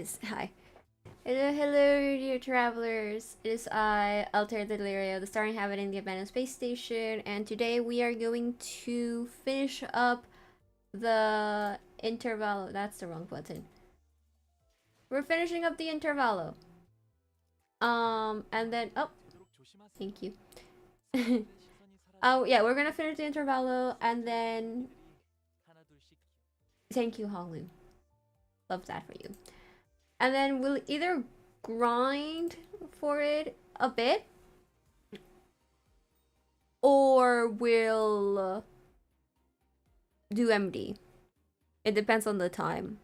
is hi. Hello, dear travelers. It is I, Alter Delirio, the star inhabiting the abandoned space station, and today we are going to finish up the intervallo. That's the wrong button. We're finishing up the intervallo. And then thank you. Oh yeah, we're gonna finish the intervallo, and then thank you, Honglu. Love that for you. And then we'll either grind for it a bit, or we'll do MD. It depends on the time,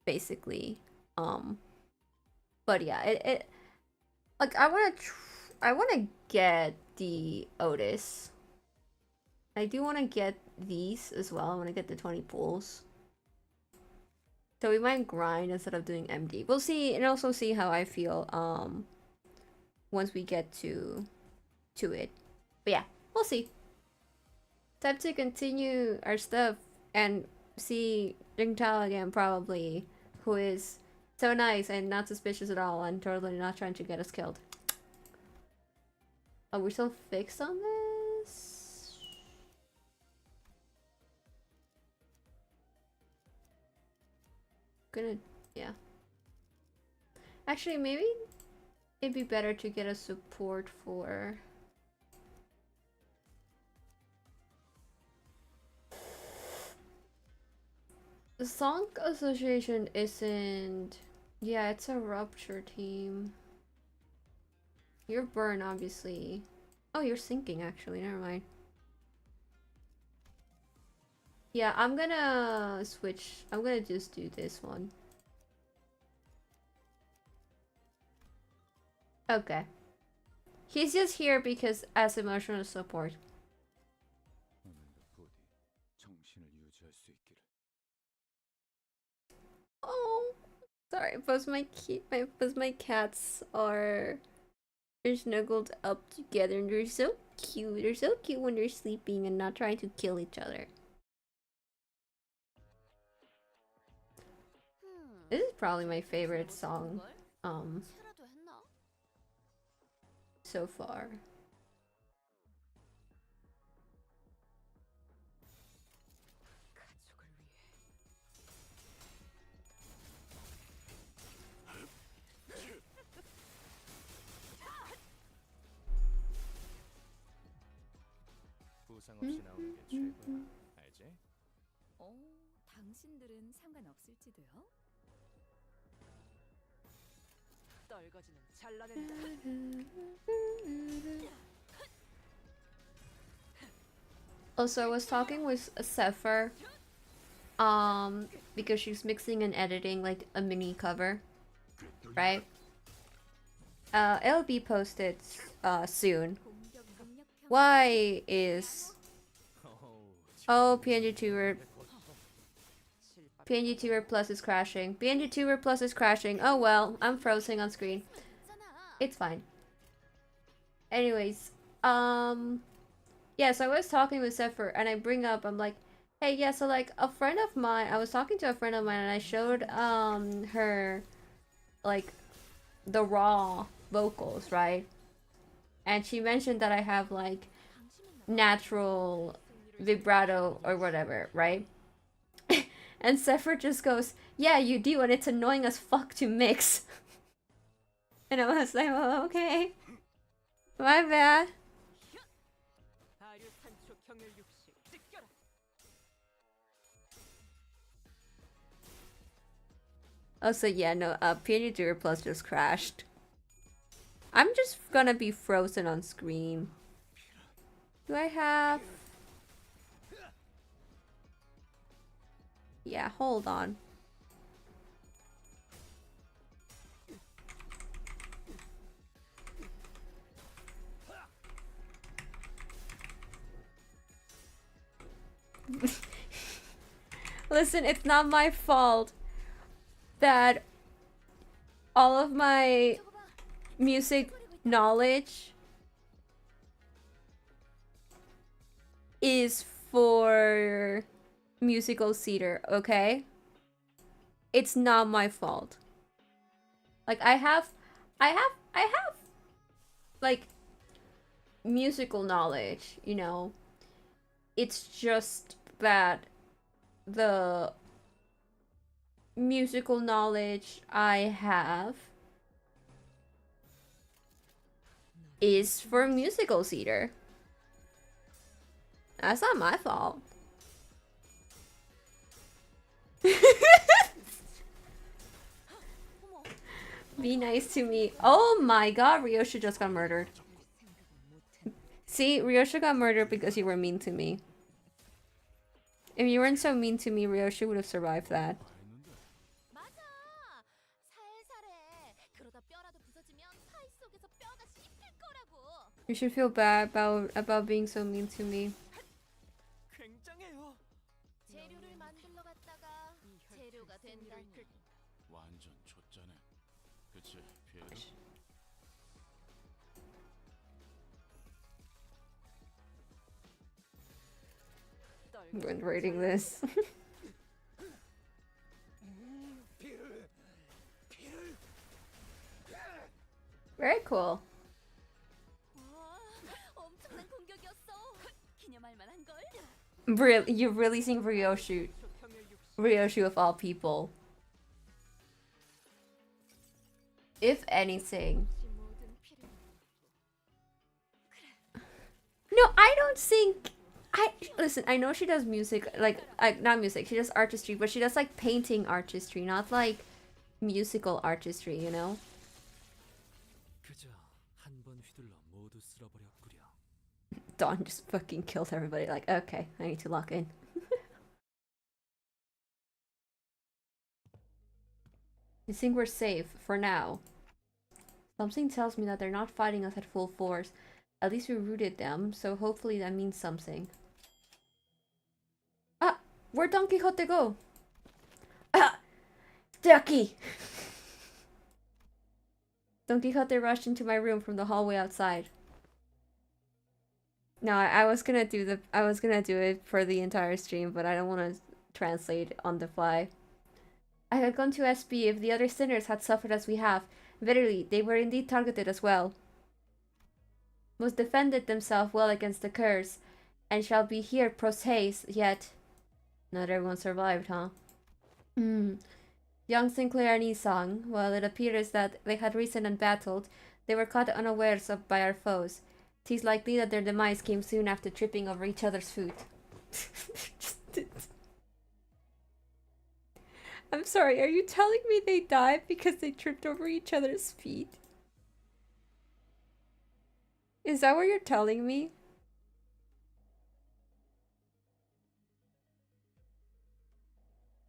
basically. But yeah, it like I wanna get the Otis. I do wanna get these as well. I wanna get the 20 pools. So we might grind instead of doing MD. We'll see, and also see how I feel once we get to it. But yeah, we'll see. Time to continue our stuff and see Jingtao again, probably, who is so nice and not suspicious at all and totally not trying to get us killed. Oh, we're still fixed on this? Yeah. Actually, maybe it'd be better to get a support for... The Song Association isn't... Yeah, it's a Rupture team. You're Burn, obviously. Oh, you're sinking, actually. Never mind. Yeah, I'm gonna switch. I'm gonna just do this one. Okay. He's just here because as emotional support. Oh, sorry. Both my cats are snuggled up together, and they're so cute. They're so cute when they're sleeping and not trying to kill each other. This is probably my favorite song, so far. 당신들은 상관없을지도요? 떨거지는 잘라낸다. Also, I was talking with Sepher, because she's mixing and editing like a mini cover, right? It'll be posted soon. Why is... Oh, PNG Tuber Plus is crashing. PNG Tuber Plus is crashing. Oh well, I'm frozen on screen. It's fine. Anyways, yeah, so I was talking with Sepher and I bring up, I'm like, hey, yeah, so like a friend of mine, I was talking to a friend of mine and I showed her like the raw vocals, right? And she mentioned that I have like natural vibrato or whatever, right? And Sepher just goes, yeah, you do, and it's annoying as fuck to mix. And I was like, oh, okay. My bad. Oh, so yeah, no, PNG Plus just crashed. I'm just gonna be frozen on screen. Do I have... Yeah, hold on. Listen, it's not my fault that all of my music knowledge is for musical theater, okay? It's not my fault. Like I have like musical knowledge, you know. It's just that the musical knowledge I have is for musical theater. That's not my fault. Be nice to me. Oh my god, Ryosha just got murdered. See, Ryosha got murdered because you were mean to me. If you weren't so mean to me, Ryosha would have survived that. You should feel bad about being so mean to me. When writing this. Very cool. Really, you're releasing Ryoshu. Ryoshu of all people. If anything. No, I don't think... listen, I know she does music, like not music, she does artistry, but she does like painting artistry, not like musical artistry, you know? Dawn just fucking killed everybody, like, okay, I need to lock in. You think we're safe, for now. Something tells me that they're not fighting us at full force. At least we rooted them, so hopefully that means something. Ah! Where'd Don Quixote go? Ah! Ducky! Don Quixote rushed into my room from the hallway outside. No, I was gonna do it for the entire stream, but I don't want to translate on the fly. I had gone to SB if the other sinners had suffered as we have. Verily, they were indeed targeted as well. Most defended themselves well against the curse, and shall be here pros haste, yet not everyone survived, huh? Young Sinclair and Isang, while it appears that they had risen and battled, they were caught unawares of by our foes. 'Tis likely that their demise came soon after tripping over each other's foot. I'm sorry, are you telling me they died because they tripped over each other's feet? Is that what you're telling me?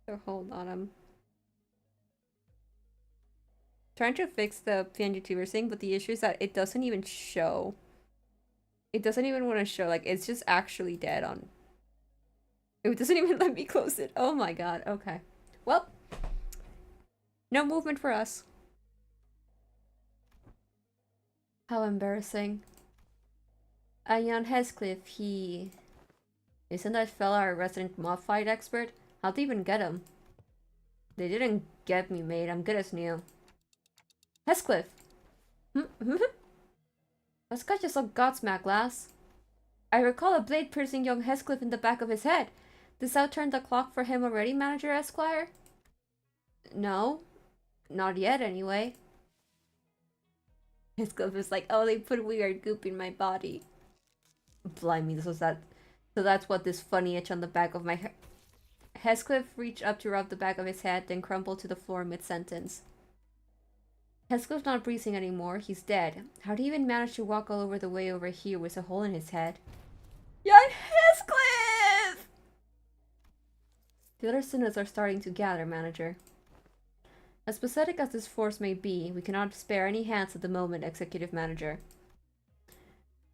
So hold on, I'm trying to fix the PNG tuber thing, but the issue is that it doesn't even show. It doesn't even want to show, like, it's just actually dead on... It doesn't even let me close it. Oh my god, okay. Well, no movement for us. How embarrassing. Jan Heathcliff, he... Isn't that fella our resident mob fight expert? How'd they even get him? They didn't get me, mate. I'm good as new. Heathcliff! This guy just like Godsmack, lass. I recall a blade piercing young Heathcliff in the back of his head. Does that turn the clock for him already, Manager Esquire? No. Not yet, anyway. Heathcliff is like, oh, they put weird goop in my body. Blimey, this was that. So that's what this funny itch on the back of my head. Heathcliff reached up to rub the back of his head, then crumpled to the floor mid-sentence. Heathcliff's not breathing anymore. He's dead. How'd he even manage to walk all over the way over here with a hole in his head? Young Heathcliff! The other sinners are starting to gather, Manager. As pathetic as this force may be, we cannot spare any hands at the moment, Executive Manager.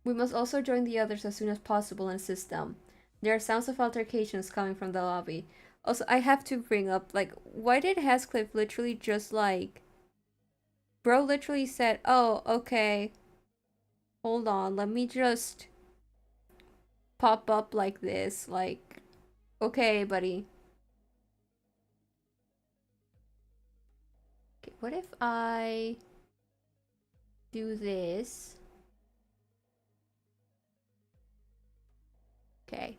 We must also join the others as soon as possible and assist them. There are sounds of altercations coming from the lobby. Also, I have to bring up, like, why did Heathcliff literally just, like... Bro literally said, oh, okay. Hold on, let me just... pop up like this, like... Okay, buddy. Okay. what if I do this? Okay.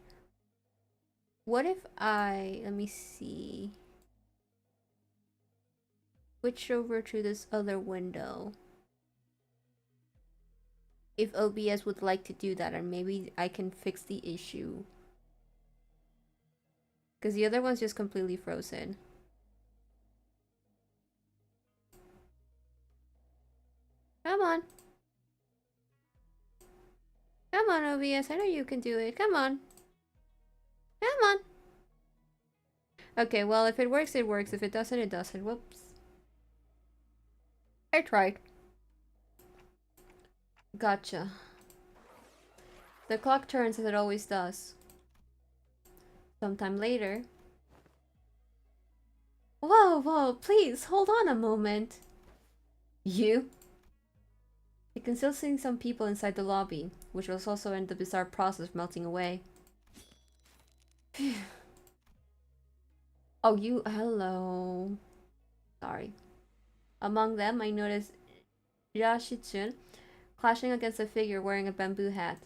What if I, let me see, switch over to this other window? If OBS would like to do that, and maybe I can fix the issue. Because the other one's just completely frozen. Come on. Come on, OBS. I know you can do it. Come on. Come on. Okay, well, if it works, it works. If it doesn't, it doesn't. Whoops. I tried. Gotcha. The clock turns as it always does. Sometime later. Whoa, whoa, please, hold on a moment. You? I can still see some people inside the lobby, which was also in the bizarre process of melting away. Oh, you, hello. Sorry. Among them, I noticed Yashitsune clashing against a figure wearing a bamboo hat.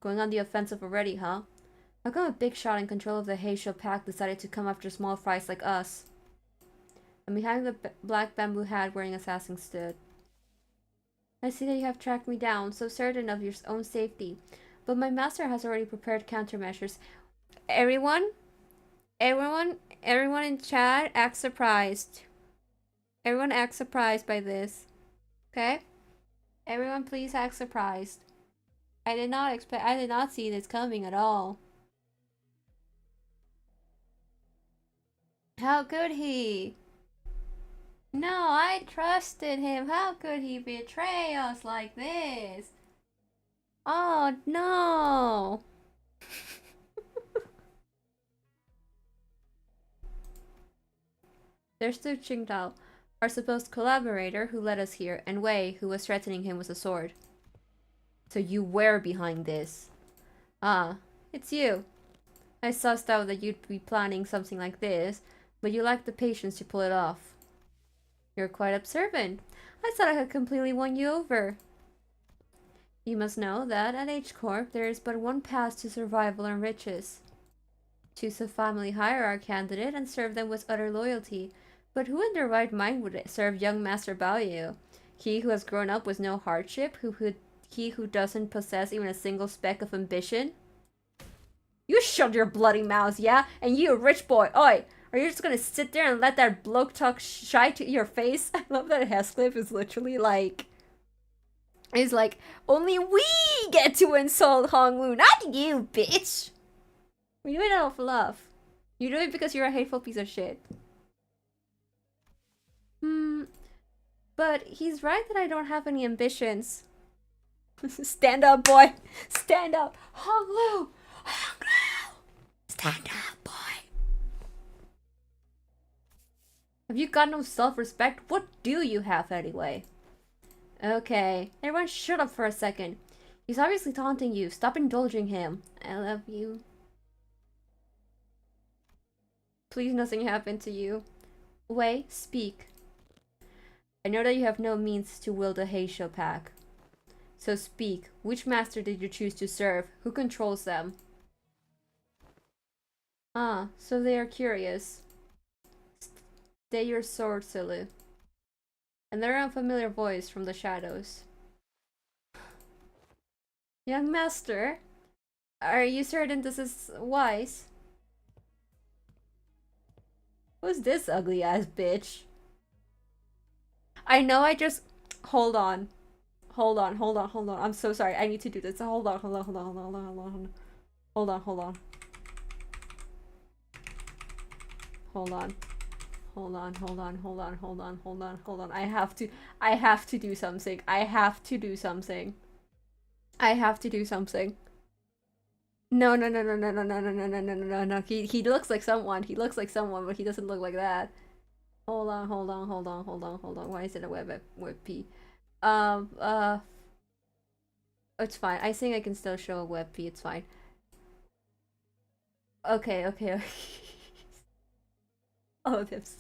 Going on the offensive already, huh? How come a big shot in control of the Heisho pack decided to come after small fries like us? And behind the black bamboo hat wearing assassin stood. I see that you have tracked me down, so certain of your own safety. But my master has already prepared countermeasures. Everyone in chat act surprised. Everyone act surprised by this. Okay? Everyone please act surprised. I did not see this coming at all. How could he? No, I trusted him. How could he betray us like this? Oh, no. There's Su Qingdao, our supposed collaborator who led us here, and Wei, who was threatening him with a sword. So you were behind this. Ah, it's you. I sussed out that you'd be planning something like this, but you lacked the patience to pull it off. You're quite observant. I thought I had completely won you over. You must know that at H Corp there is but one path to survival and riches. Choose a family hire candidate and serve them with utter loyalty. But who in their right mind would serve young Master Baoyu? He who has grown up with no hardship, he who doesn't possess even a single speck of ambition? You shut your bloody mouth, yeah? And you, rich boy, oi! Are you just gonna sit there and let that bloke talk shy to your face? I love that Heathcliff is literally like... He's like, only we get to insult Hongwu, not you, bitch! You do it out of love. You do it because you're a hateful piece of shit. But he's right that I don't have any ambitions. Stand up, boy! Stand up! Hongwu! Hongwu! Stand up, boy! Have you got no self-respect? What do you have, anyway? Okay, everyone shut up for a second. He's obviously taunting you. Stop indulging him. I love you. Please nothing happen to you. Wei, speak. I know that you have no means to wield a Heisho pack. So speak. Which master did you choose to serve? Who controls them? Ah, so they are curious. Stay your sword, Silu. Another unfamiliar voice from the shadows. Young master, are you certain this is wise? Who's this ugly ass bitch? I know I just... Hold on. Hold on. I'm so sorry. I need to do this. Hold on. Hold on. I have to do something. No. He looks like someone. But he doesn't look like that. Hold on. Why is it a web P? It's fine. I think I can still show a web P. It's fine. Okay. Oh, this.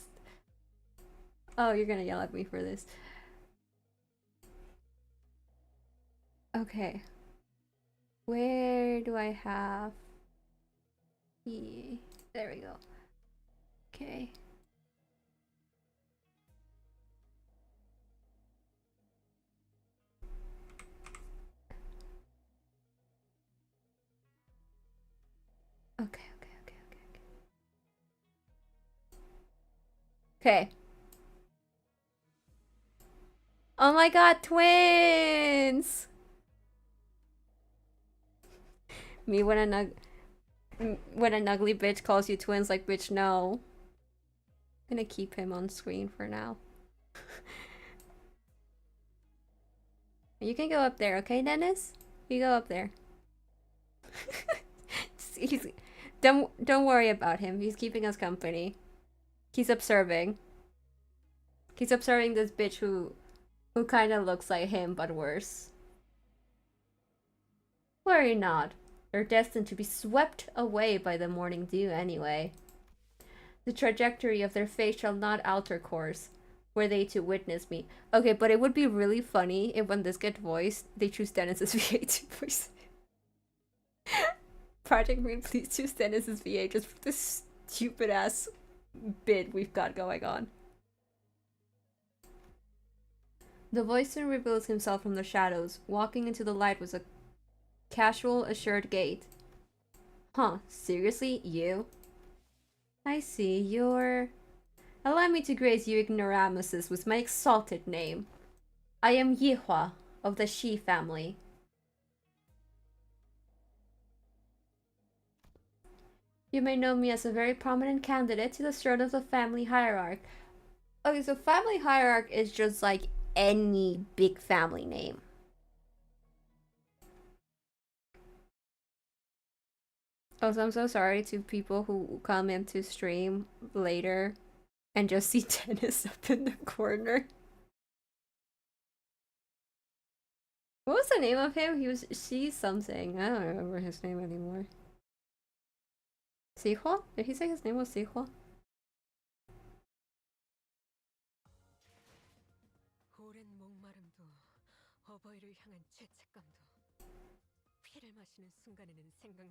Oh, you're gonna yell at me for this. Okay. Where do I have... There we go. Okay. Okay. Okay. Oh my god, twins! Me when an ugly bitch calls you twins, like, bitch, no. I'm gonna keep him on screen for now. You can go up there, okay, Dennis? You go up there. Don't worry about him. He's keeping us company. He's observing. He's observing this bitch who kind of looks like him but worse. Worry not. They're destined to be swept away by the morning dew anyway. The trajectory of their fate shall not alter course, were they to witness me. Okay, but it would be really funny if when this gets voiced, they choose Dennis's VA to voice it. Project Green, please choose Dennis's VA just for this stupid ass bit we've got going on. The voice soon reveals himself from the shadows. Walking into the light was a casual, assured gait. Huh, seriously? You? I see, you're... Allow me to grace you ignoramuses with my exalted name. I am Yihua, of the Shi family. You may know me as a very prominent candidate to the throne of the family hierarch. Okay, so family hierarch is just like any big family name. Also, I'm so sorry to people who come into stream later and just see Dennis up in the corner. What was the name of him? He was something. I don't remember his name anymore. Sihua? Did he say his name was Sihua?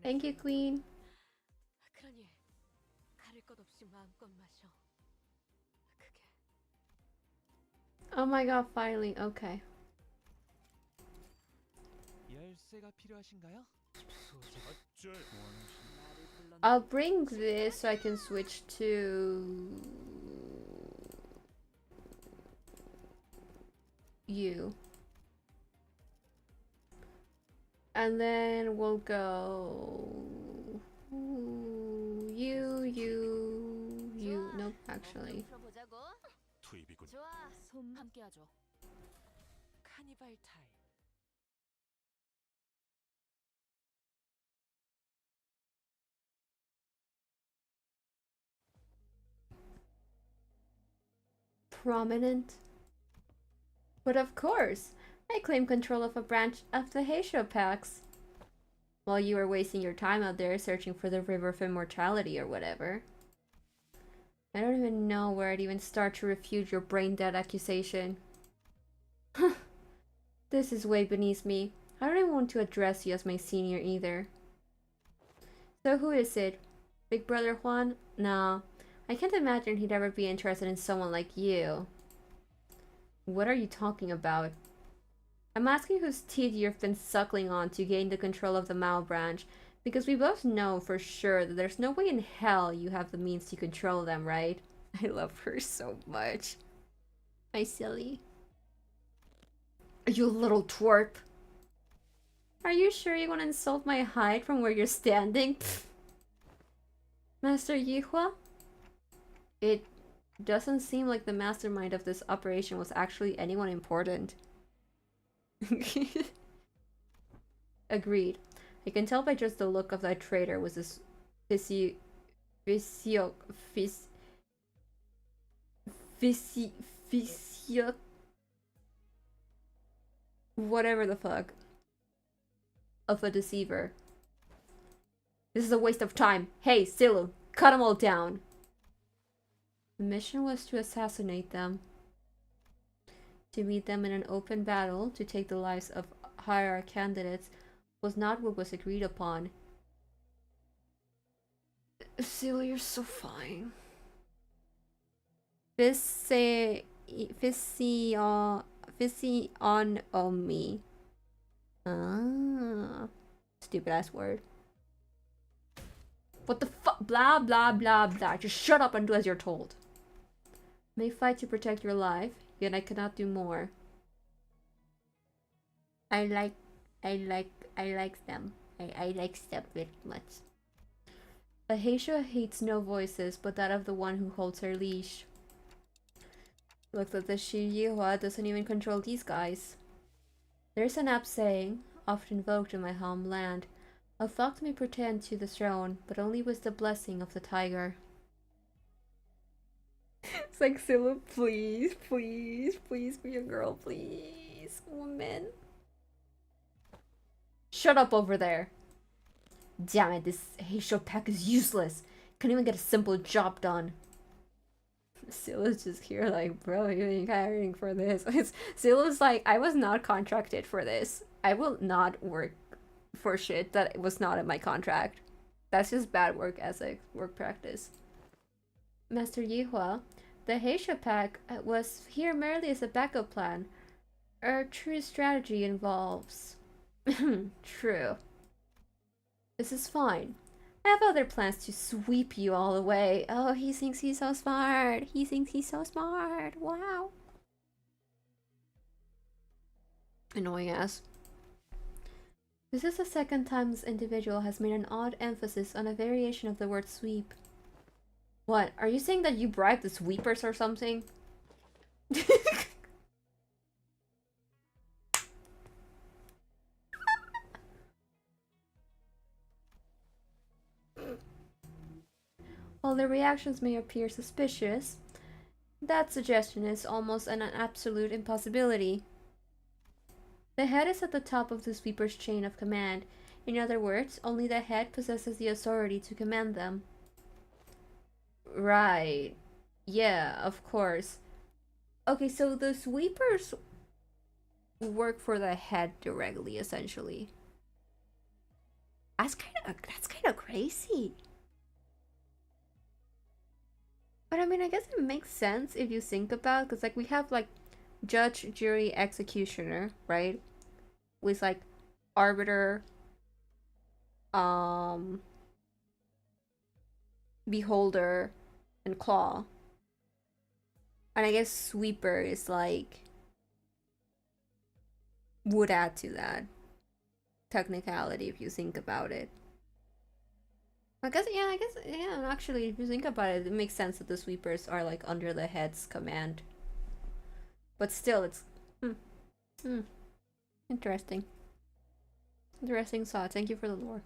Thank you, Queen. Oh my god, finally. Okay. I'll bring this so I can switch to you. And then we'll go you. Nope, actually. Prominent? But of course, I claim control of a branch of the Heisho Pax. While you were wasting your time out there searching for the River of Immortality or whatever. I don't even know where I'd even start to refute your brain-dead accusation. This is way beneath me. I don't even want to address you as my senior either. So who is it? Big Brother Juan? No. I can't imagine he'd ever be interested in someone like you. What are you talking about? I'm asking whose teeth you've been suckling on to gain the control of the Mao branch, because we both know for sure that there's no way in hell you have the means to control them, right? I love her so much. My silly. You little twerp. Are you sure you want to insult my height from where you're standing? Pfft. Master Yihua? It doesn't seem like the mastermind of this operation was actually anyone important. Agreed. I can tell by just the look of that traitor was this whatever the fuck of a deceiver. This is a waste of time. Hey, Silu, cut them all down. The mission was to assassinate them. To meet them in an open battle to take the lives of higher candidates was not what was agreed upon. Celia, you're so fine. Physionomy. Ah. Stupid ass word. What the fuck? Blah, blah, blah, blah. Just shut up and do as you're told. May fight to protect your life, yet I cannot do more. I like them. I like them very much. A Heisha hates no voices but that of the one who holds her leash. Looks like the Shirihua doesn't even control these guys. There's an apt saying, often invoked in my homeland. A fox may pretend to the throne, but only with the blessing of the tiger. It's like, Scylla, please, please, please be a girl, please, woman. Shut up over there. Damn it, this Heisho pack is useless. Can't even get a simple job done. Scylla's just here like, bro, you ain't hiring for this. Scylla's like, I was not contracted for this. I will not work for shit that was not in my contract. That's just bad work ethic, work practice. Master Yihua, the Heisha pack was here merely as a backup plan. Our true strategy involves... True. This is fine. I have other plans to sweep you all away. Oh, he thinks he's so smart. He thinks he's so smart. Wow. Annoying ass. This is the second time this individual has made an odd emphasis on a variation of the word sweep. What? Are you saying that you bribed the sweepers or something? While their reactions may appear suspicious, that suggestion is almost an absolute impossibility. The head is at the top of the sweeper's chain of command. In other words, only the head possesses the authority to command them. Right. Yeah, of course. Okay, so the sweepers work for the head directly, essentially. That's kind of crazy. But I mean, I guess it makes sense if you think about, because like we have like judge, jury, executioner, right? With like arbiter, beholder, and claw. And I guess sweeper is like would add to that technicality if you think about it. Yeah, actually, if you think about it, it makes sense that the sweepers are like under the head's command. But still, it's interesting. Interesting thought. Thank you for the lore.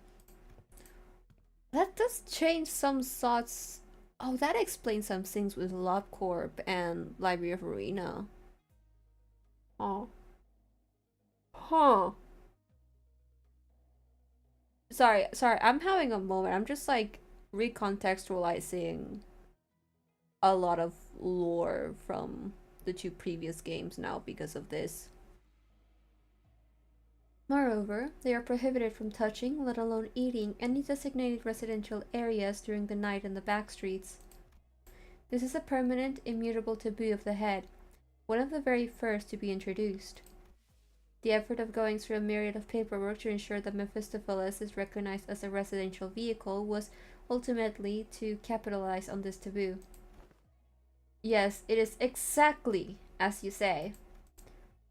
That does change some thoughts. Oh, that explains some things with LobCorp and Library of Arena. Oh. Huh. Sorry, I'm having a moment. I'm just like recontextualizing a lot of lore from the two previous games now because of this. Moreover, they are prohibited from touching, let alone eating, any designated residential areas during the night in the back streets. This is a permanent, immutable taboo of the head, one of the very first to be introduced. The effort of going through a myriad of paperwork to ensure that Mephistopheles is recognized as a residential vehicle was ultimately to capitalize on this taboo. Yes, it is exactly as you say.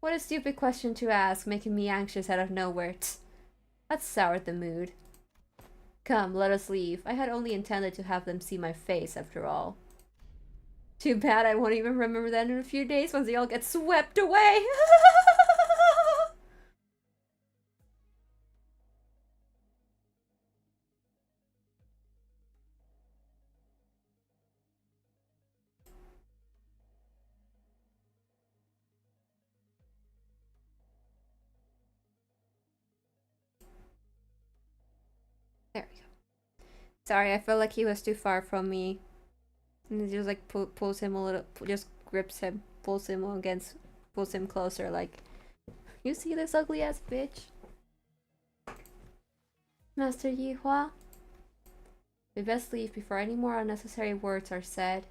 What a stupid question to ask, making me anxious out of nowhere. That soured the mood. Come, let us leave. I had only intended to have them see my face, after all. Too bad I won't even remember that in a few days once they all get swept away! There we go. Sorry, I felt like he was too far from me. And he just like pulls him a little, just grips him, pulls him against pulls him closer, like, you see this ugly ass bitch? Master Yihua? We best leave before any more unnecessary words are said.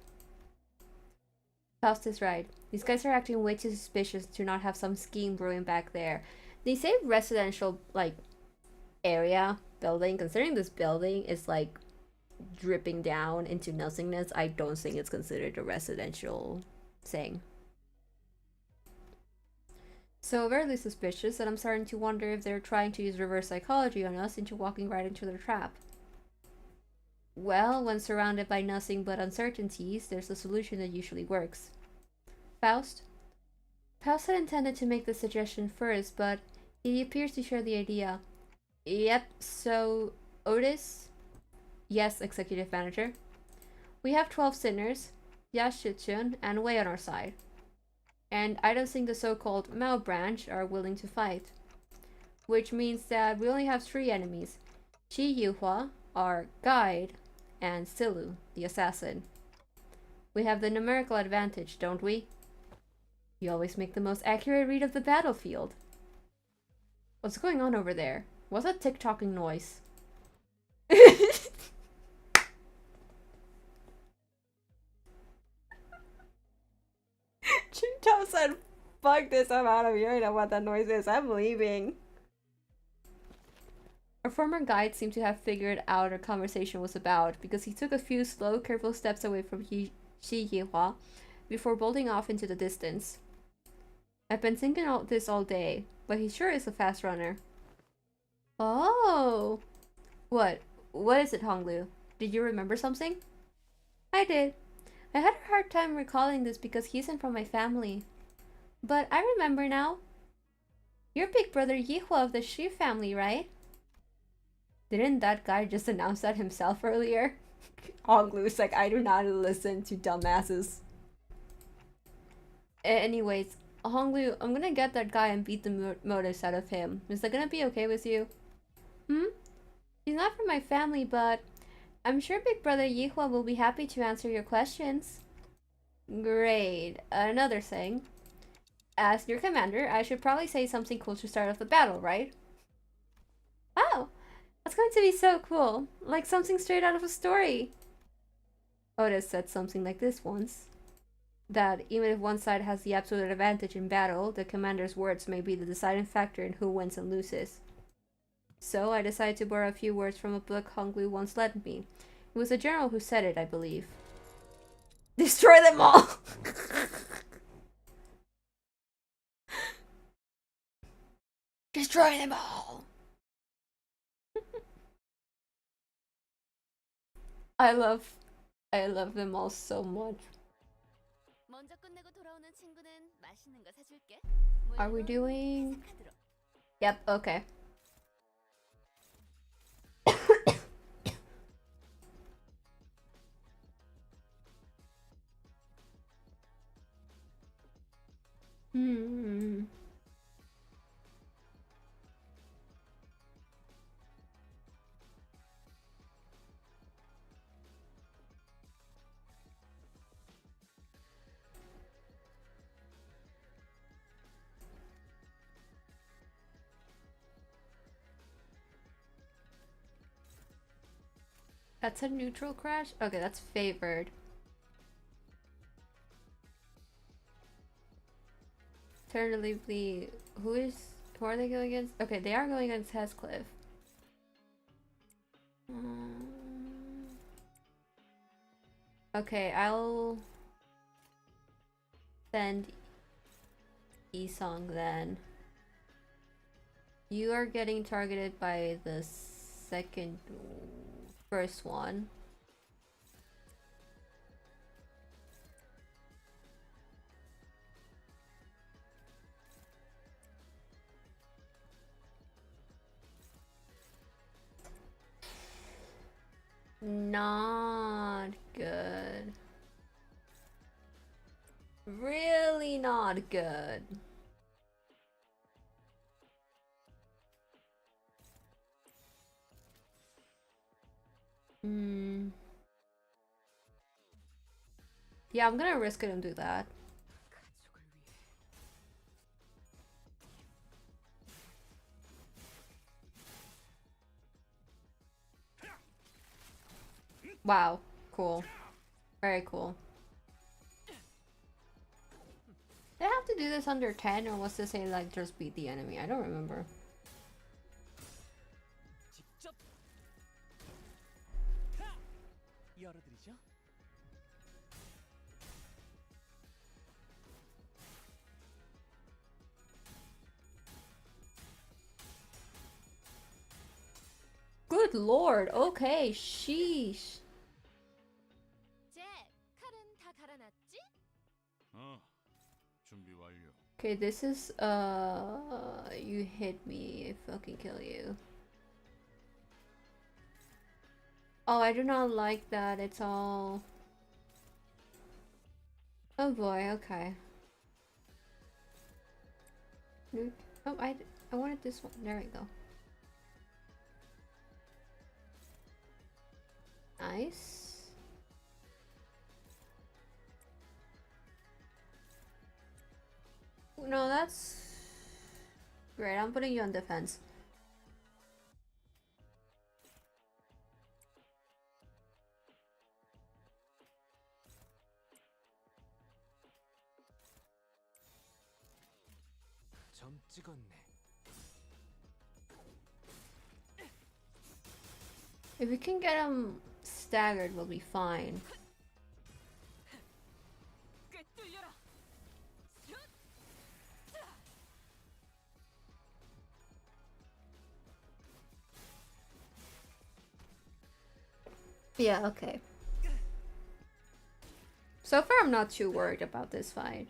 Faust is right. These guys are acting way too suspicious to not have some scheme brewing back there. They say residential, like, area building. Considering this building is, like, dripping down into nothingness, I don't think it's considered a residential thing. So overly suspicious that I'm starting to wonder if they're trying to use reverse psychology on us into walking right into their trap. Well, when surrounded by nothing but uncertainties, there's a solution that usually works. Faust? Faust had intended to make the suggestion first, but he appears to share the idea. Yep, so Otis? Yes, executive manager. We have 12 sinners, Yashichun, and Wei on our side. And I don't think the so-called Mao branch are willing to fight. Which means that we only have 3 enemies. Chi Yuhua, our guide, and Silu, the assassin. We have the numerical advantage, don't we? You always make the most accurate read of the battlefield. What's going on over there? What's that tick-tocking noise? Chinto said, fuck this, I'm out of here. I know what that noise is. I'm leaving. Our former guide seemed to have figured out what our conversation was about because he took a few slow, careful steps away from Shi Yihua before bolting off into the distance. I've been thinking all this all day, but he sure is a fast runner. Oh! What? What is it, Honglu? Did you remember something? I did. I had a hard time recalling this because he isn't from my family. But I remember now. You're big brother Yihua of the Shi family, right? Didn't that guy just announce that himself earlier? Honglu's like, I do not listen to dumbasses. Anyways, Honglu, I'm gonna get that guy and beat the motives out of him. Is that gonna be okay with you? Hmm? He's not from my family, but I'm sure Big Brother Yihua will be happy to answer your questions. Great. Another thing. As your commander, I should probably say something cool to start off the battle, right? Wow! That's going to be so cool. Like something straight out of a story. Otis said something like this once. That even if one side has the absolute advantage in battle, the commander's words may be the deciding factor in who wins and loses. So I decided to borrow a few words from a book Honglu once lent me. It was a general who said it, I believe. Destroy them all! Destroy them all! I love them all so much. Are we doing? Yep, okay. Hmm. That's a neutral crash? Okay, that's favored. Alternatively, who are they going against? Okay, they are going against Heathcliff. Okay, I'll send Isong then. You are getting targeted by the first one. Not good. Really not good. Yeah, I'm gonna risk it and do that. Wow. Cool. Very cool. Did I have to do this under 10 or was this say like just beat the enemy? I don't remember. 직접 열어드리죠. Good lord. Okay. Sheesh. 제 칼은 다 갈아놨지? 어, 준비 완료. Okay, this is you hit me, I fucking kill you. Oh, I do not like that. It's all oh boy, okay. Oh, I wanted this one. There we go. Nice. No, that's great. I'm putting you on defense. 점 찍었네. If we can get him staggered, we'll be fine. 꿰뚫려라. Yeah, okay. So far, I'm not too worried about this fight.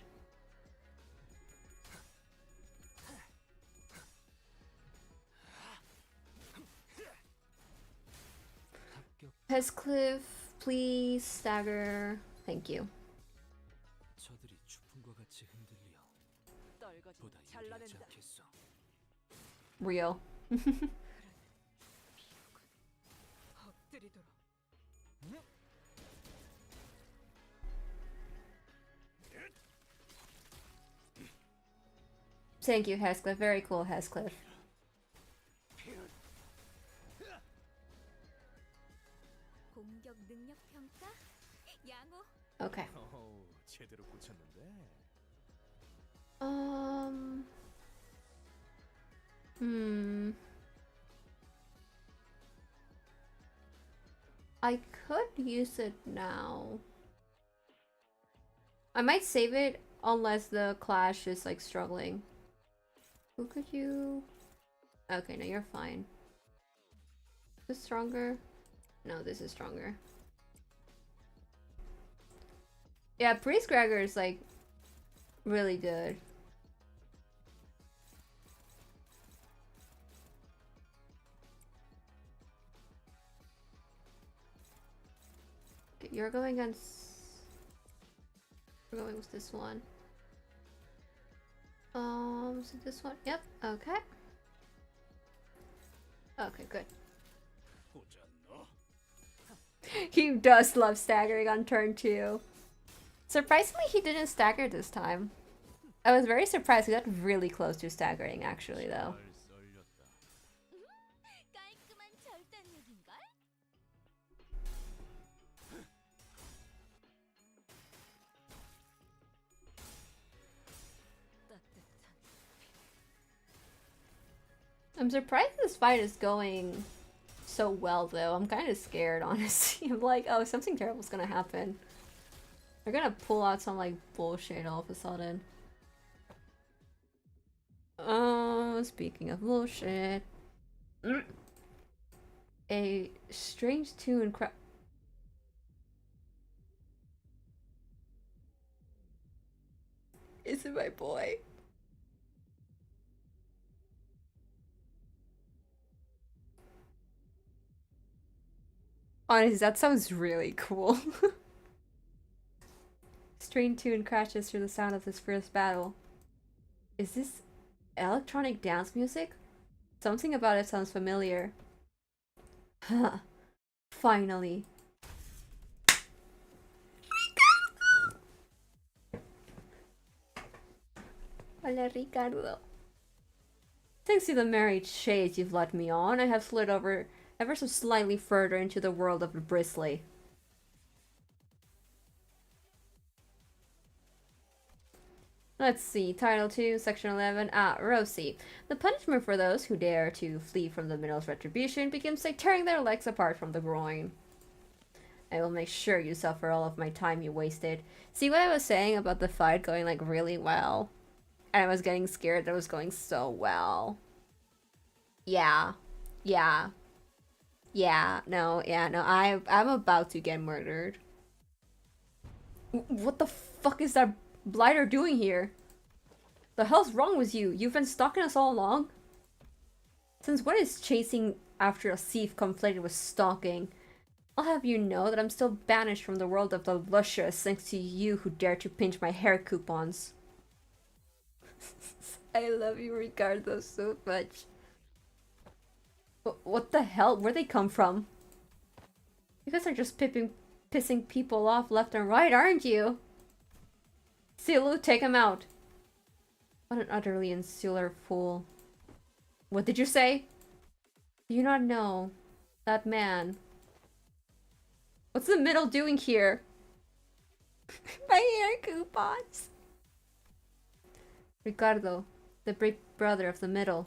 Heathcliff, please stagger. Thank you. 저들이 추풍과 같이 흔들려. 떨거지 잘라낸다. Real. 엎드리도록. Thank you, Heathcliff. Very cool, Heathcliff. 공격 능력 평가? 양호. Okay. 제대로 꽂혔는데. I could use it now. I might save it unless the clash is like struggling. Who could you? Okay, no, you're fine. This is stronger? No, this is stronger. Yeah, Priest Gregor is like really good. Okay, you're going against. We're going with this one. So this one. Yep. Okay. Okay, good. 보자 너. He does love staggering on turn 2. Surprisingly, he didn't stagger this time. I was very surprised. He got really close to staggering, actually, though. 잘 썰렸다. 깔끔한 절단력인걸? I'm surprised this fight is going so well, though. I'm kind of scared, honestly. I'm like, oh, something terrible's gonna happen. They're gonna pull out some, like, bullshit all of a sudden. Oh, speaking of bullshit. A strange tune Is it my boy? Honestly, that sounds really cool. Strange tune crashes through the sound of this first battle. Is this electronic dance music? Something about it sounds familiar. Huh. Finally. Hola, Ricardo. Thanks to the merry chase you've led me on, I have slid over ever so slightly further into the world of the bristly. Let's see, Title 2, Section 11, Rosie. The punishment for those who dare to flee from the middle's retribution begins by tearing their legs apart from the groin. I will make sure you suffer all of my time you wasted. See what I was saying about the fight going like really well? And I was getting scared that it was going so well. Yeah. Yeah. Yeah. No, I'm about to get murdered. What the fuck is that blighter doing here? The hell's wrong with you? You've been stalking us all along? Since when is chasing after a thief conflated with stalking? I'll have you know that I'm still banished from the world of the luscious thanks to you who dare to pinch my hair coupons. I love you, Ricardo, so much. What the hell? Where'd they come from? You guys are just pissing people off left and right, aren't you? Silu, take him out. What an utterly insular fool. What did you say? Do you not know? That man. What's the middle doing here? My hair coupons. Ricardo, the big brother of the middle.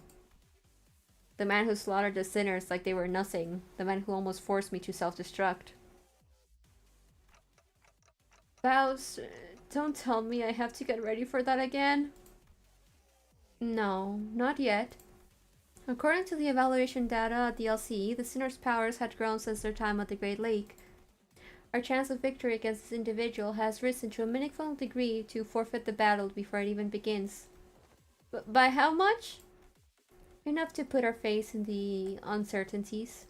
The man who slaughtered the sinners like they were nothing. The man who almost forced me to self-destruct. Vows, don't tell me I have to get ready for that again. No, not yet. According to the evaluation data at the LCE, the sinner's powers had grown since their time at the Great Lake. Our chance of victory against this individual has risen to a meaningful degree to forfeit the battle before it even begins. By how much? Enough to put our face in the uncertainties.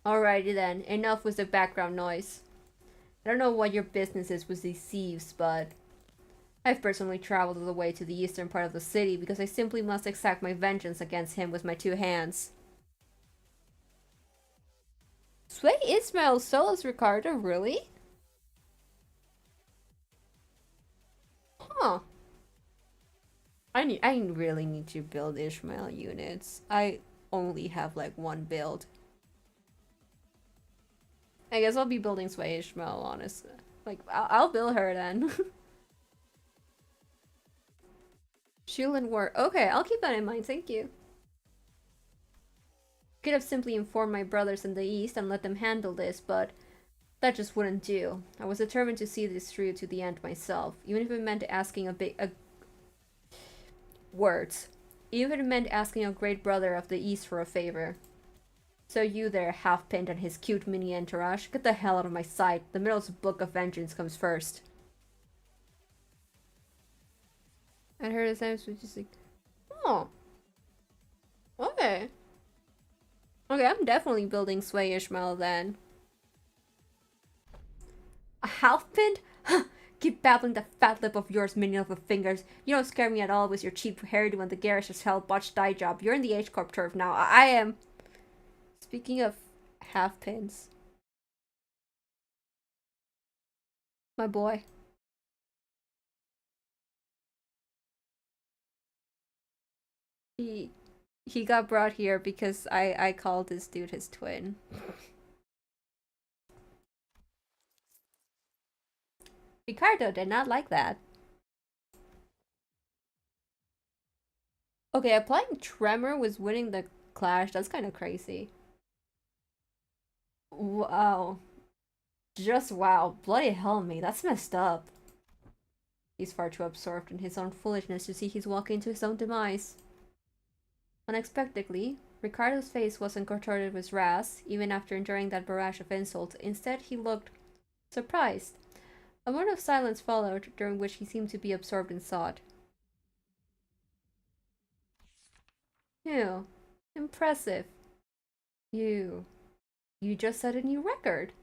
Alrighty then, enough with the background noise. I don't know what your business is with these thieves, but I've personally traveled all the way to the eastern part of the city because I simply must exact my vengeance against him with my two hands. Sway Ismail solos Ricardo, really? Huh. I really need to build Ishmael units. I only have like one build. I guess I'll be building Sway Ishmael, honestly. Like, I'll build her then. Shield and War. Okay, I'll keep that in mind, thank you. Could have simply informed my brothers in the east and let them handle this, but that just wouldn't do. I was determined to see this through to the end myself, even if it meant asking words. Even if it meant asking a great brother of the east for a favor. So you there, Half-Pint and his cute mini entourage, get the hell out of my sight. The middle's book of vengeance comes first. I heard his name was just like, oh, okay. Okay, I'm definitely building Sway Ishmael then. A Half-Pint? Keep babbling the fat lip of yours, minion of the fingers. You don't scare me at all with your cheap hairdo and the garish as hell botched dye job. You're in the H-Corp turf now. I am. Speaking of Half-Pins. My boy. He got brought here because I called this dude his twin. Ricardo did not like that. Okay, applying Tremor was winning the clash. That's kind of crazy. Wow. Just wow. Bloody hell, me. That's messed up. He's far too absorbed in his own foolishness to see he's walking into his own demise. Unexpectedly, Ricardo's face wasn't contorted with wrath, even after enduring that barrage of insults. Instead, he looked surprised. A moment of silence followed, during which he seemed to be absorbed in thought. Ew. Impressive. You just set a new record.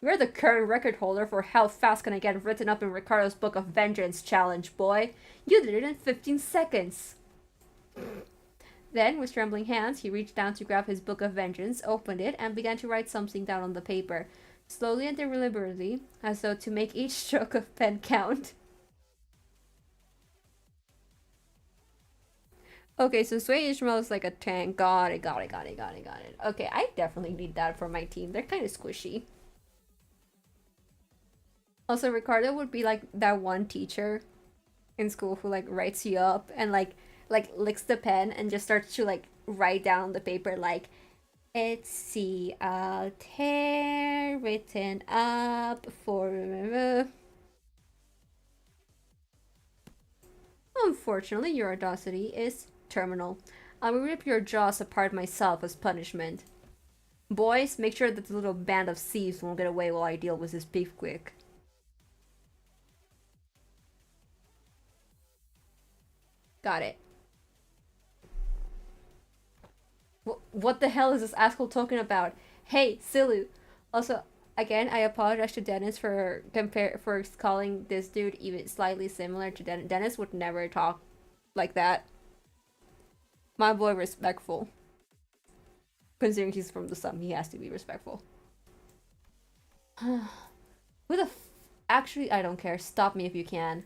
You're the current record holder for how fast can I get written up in Ricardo's Book of Vengeance challenge, boy. You did it in 15 seconds. Then, with trembling hands, he reached down to grab his Book of Vengeance, opened it, and began to write something down on the paper. Slowly and deliberately, as though to make each stroke of pen count. Okay, so Sway Ishmael is like a tank. Got it. Okay, I definitely need that for my team. They're kind of squishy. Also, Ricardo would be like that one teacher in school who like writes you up and like licks the pen and just starts to like write down the paper like it's C out here written up for. Unfortunately, your audacity is terminal. I will rip your jaws apart myself as punishment. Boys, make sure that the little band of thieves won't get away while I deal with this beef quick. Got it. What the hell is this asshole talking about? Hey, Silu. Also, again, I apologize to Dennis for calling this dude even slightly similar to Dennis. Dennis would never talk like that. My boy respectful. Considering he's from the sun, he has to be respectful. Who the actually, I don't care. Stop me if you can.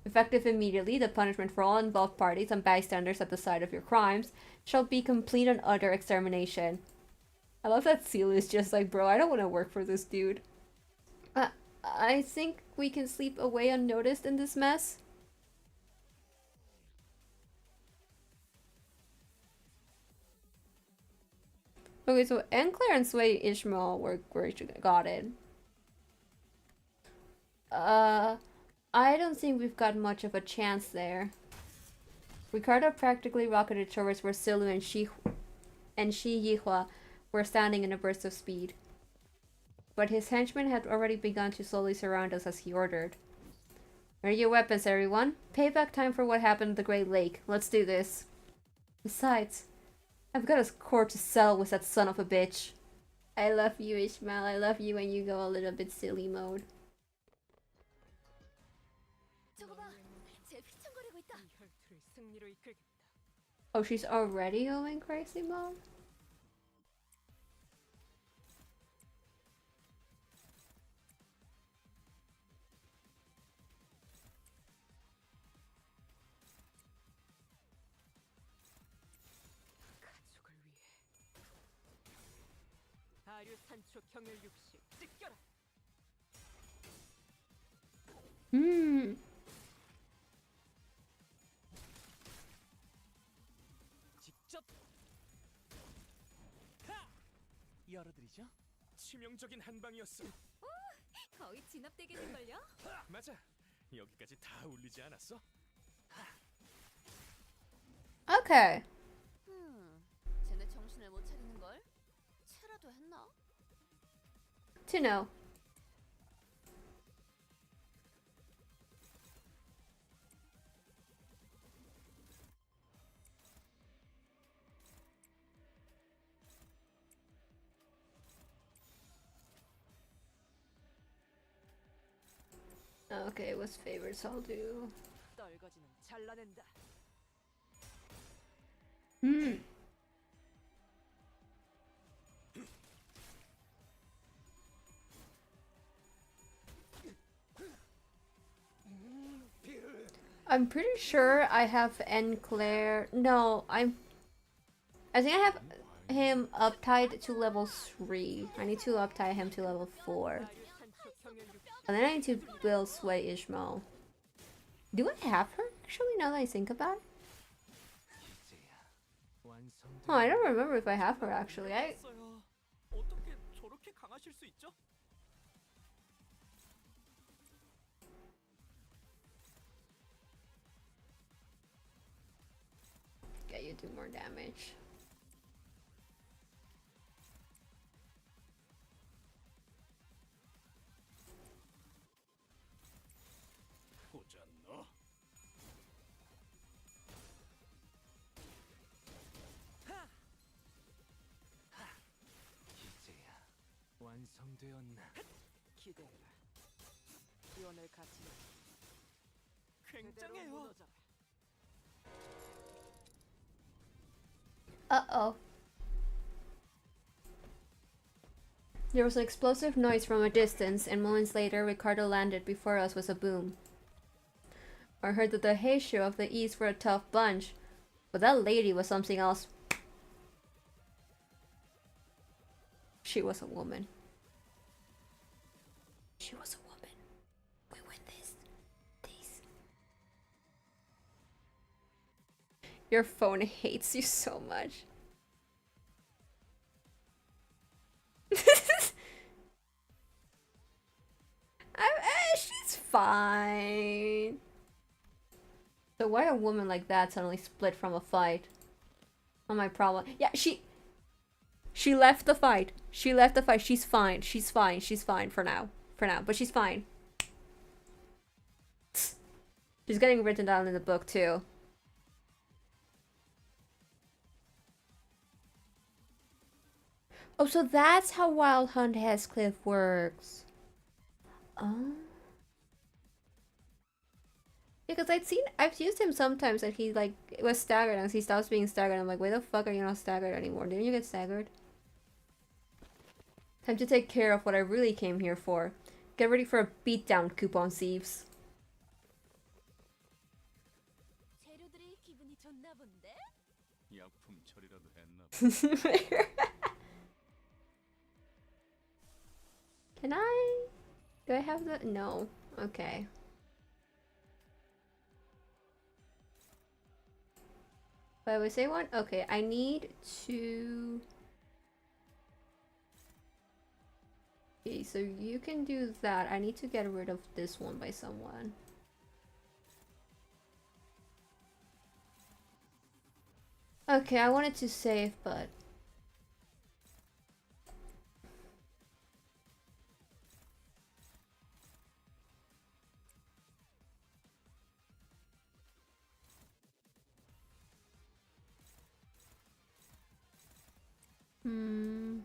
Effective immediately, the punishment for all involved parties and bystanders at the site of your crimes shall be complete and utter extermination. I love that Seal is just like, bro, I don't want to work for this dude. I think we can sleep away unnoticed in this mess. Okay, so Enclair and Sway Ishmael were got it. I don't think we've got much of a chance there. Ricardo practically rocketed towards where Silu and Shi Yihua were standing in a burst of speed. But his henchmen had already begun to slowly surround us as he ordered. Ready your weapons, everyone. Payback time for what happened at the Great Lake. Let's do this. Besides, I've got a score to settle with that son of a bitch. I love you, Ishmael. I love you when you go a little bit silly mode. Oh, she's already going crazy mode? 열어드리죠. 치명적인 한 방이었어. 거의 진압되겠는걸요? 맞아. 여기까지 다 울리지 않았어? Okay. 쟤네 정신을 못 차리는 걸? 체라도 했나? To know. Okay, what's favorites I'll do? 떨거지는 잘라낸다. I'm pretty sure I have Enclair. No, I think I have him uptied to level 3. I need to uptie him to level 4. And then I need to build Sway Ishmael. Do I have her actually now that I think about it? Oh, I don't remember if I have her actually. 어떻게 저렇게 강하실 수 있죠? Yeah, you do more damage. 보자 너. 이제야 완성되었나? 기대해라. 기원을 같이 굉장해요. Uh-oh. There was an explosive noise from a distance, and moments later, Ricardo landed before us with a boom. I heard that the Heishu of the East were a tough bunch, but that lady was something else. She was a woman. She was a woman. We win this. This. Your phone hates you so much. She's fine. So why a woman like that suddenly split from a fight? Not my problem. Yeah, she left the fight. She left the fight. She's fine. She's fine. She's fine for now. For now, but she's fine. She's getting written down in the book too. Oh, so that's how Wild Hunt Heathcliff works. Oh. Yeah, because I've used him sometimes and he like was staggered and he stops being staggered. I'm like, why the fuck are you not staggered anymore? Didn't you get staggered? Time to take care of what I really came here for. Get ready for a beatdown, coupon thieves. 재료들이 기분이 좋나 본데? 약품 처리라도 했나? Can I? Do I have the? No. Okay. But I would say one. Okay, I need to. Okay, so you can do that. I need to get rid of this one by someone. Okay, I wanted to save, but. Hmm.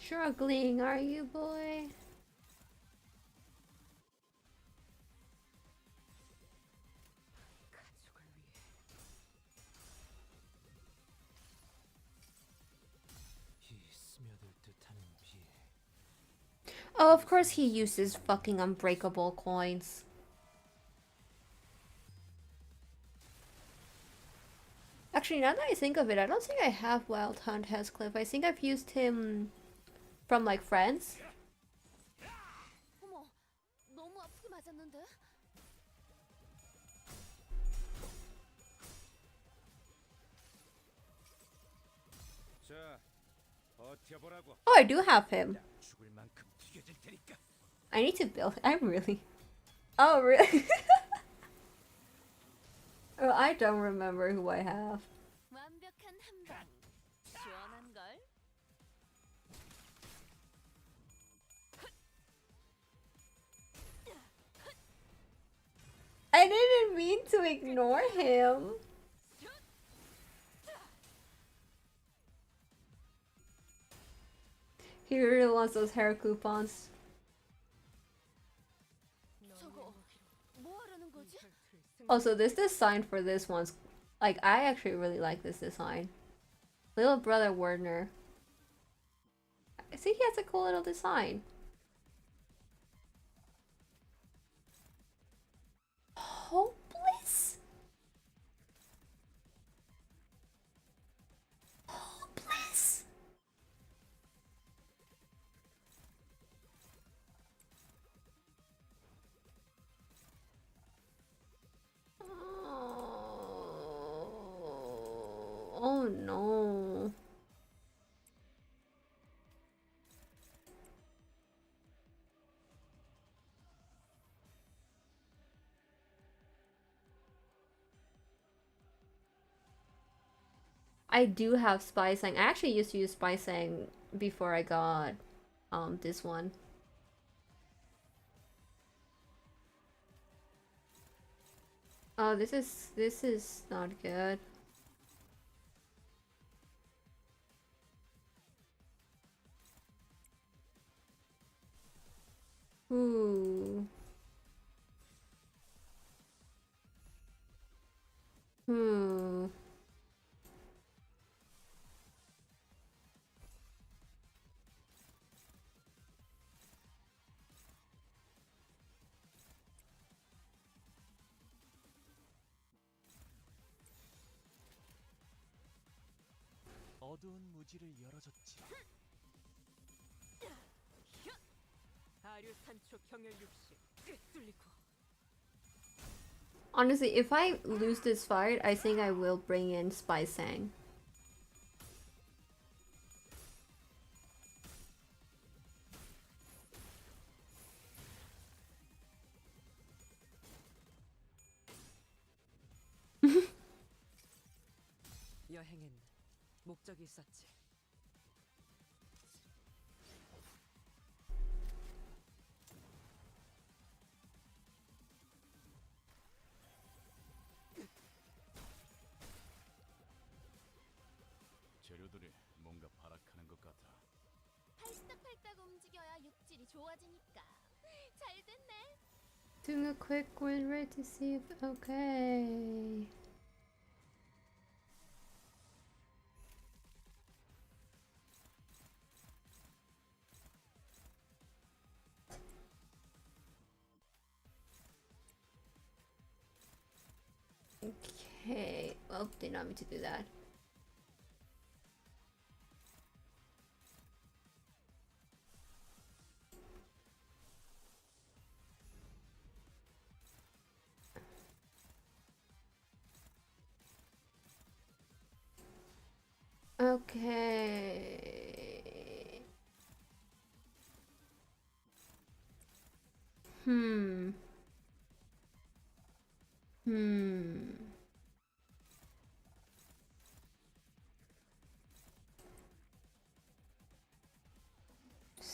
Struggling, are you, boy? Oh, of course he uses fucking unbreakable coins. Actually, now that I think of it, I don't think I have Wild Hunt Heathcliff. I think I've used him from like Friends. 어머, 너무 아프게 맞았는데? 자, 버텨보라고. Oh, I do have him. 죽을 만큼 튀겨질 테니까. I need to build. I'm really. Oh, really? Oh, I don't remember who I have. 완벽한 한 방. 시원한 걸. I didn't mean to ignore him. He really wants those hair coupons. 저거 뭐 하려는 거지? Also, this design for this one's like I actually really like this design. Little brother Werner. I think he has a cool little design. Hopeless? Hopeless? Oh no. I do have Spy Sang. I actually used to use Spy Sang before I got this one. Oh, this is not good. Ooh. Hmm. 어두운 무지를 열어줬지. 아류 산초 경혈 60 꿰뚫리고. Honestly, if I lose this fight, I think I will bring in Spy Sang. 여행엔 목적이 있었지. 재료들이 뭔가 발악하는 것 같아. 팔딱팔딱 움직여야 육질이 좋아지니까. 잘 됐네. Doing a quick win rate to see if okay. Okay, well, did not mean to do that. Okay. Hmm.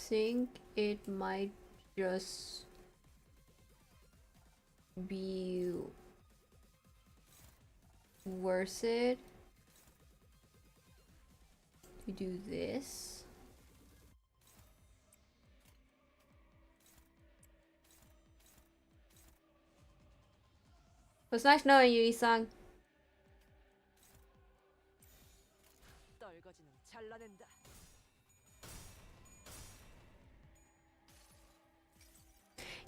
Think it might just be worth it to do this. It was nice knowing you, Isang. 떨거지는 잘라낸다.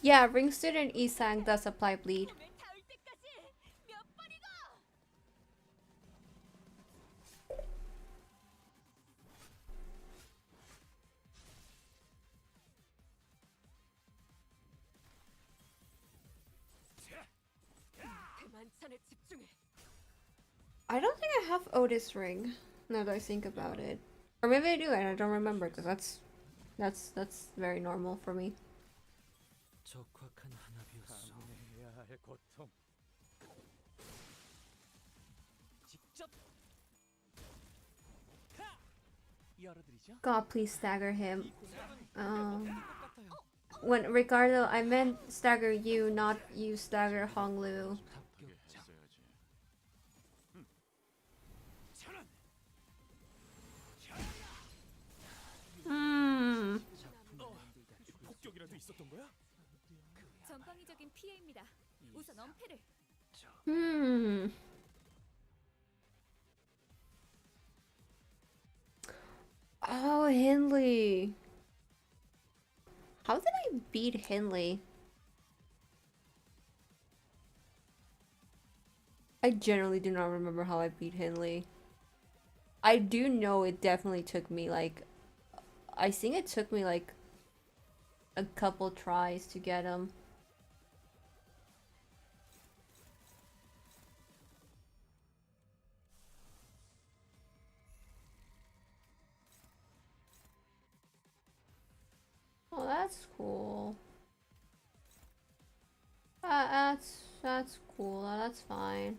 Yeah, ring student Isang does apply bleed. 몸에 닿을 때까지 몇 번이고. 대만찬에 집중해. I don't think I have Otis ring. Now that I think about it, or maybe I do and I don't remember because that's very normal for me. 적확한 한압이었어. 해야 할 고통. 직접 열어드리죠. God, please stagger him. 이 공격은 것 같아요. When Ricardo, I meant stagger you, not you stagger Honglu. 어떻게 했어야지. Hmm. 폭격이라도 있었던 거야? 전방위적인 피해입니다. 우선 엄폐를. Hmm. Oh, Henley. How did I beat Henley? I generally do not remember how I beat Henley. I do know it definitely took me like, I think it took me like a couple tries to get him. Oh, that's cool. That's cool. That's fine.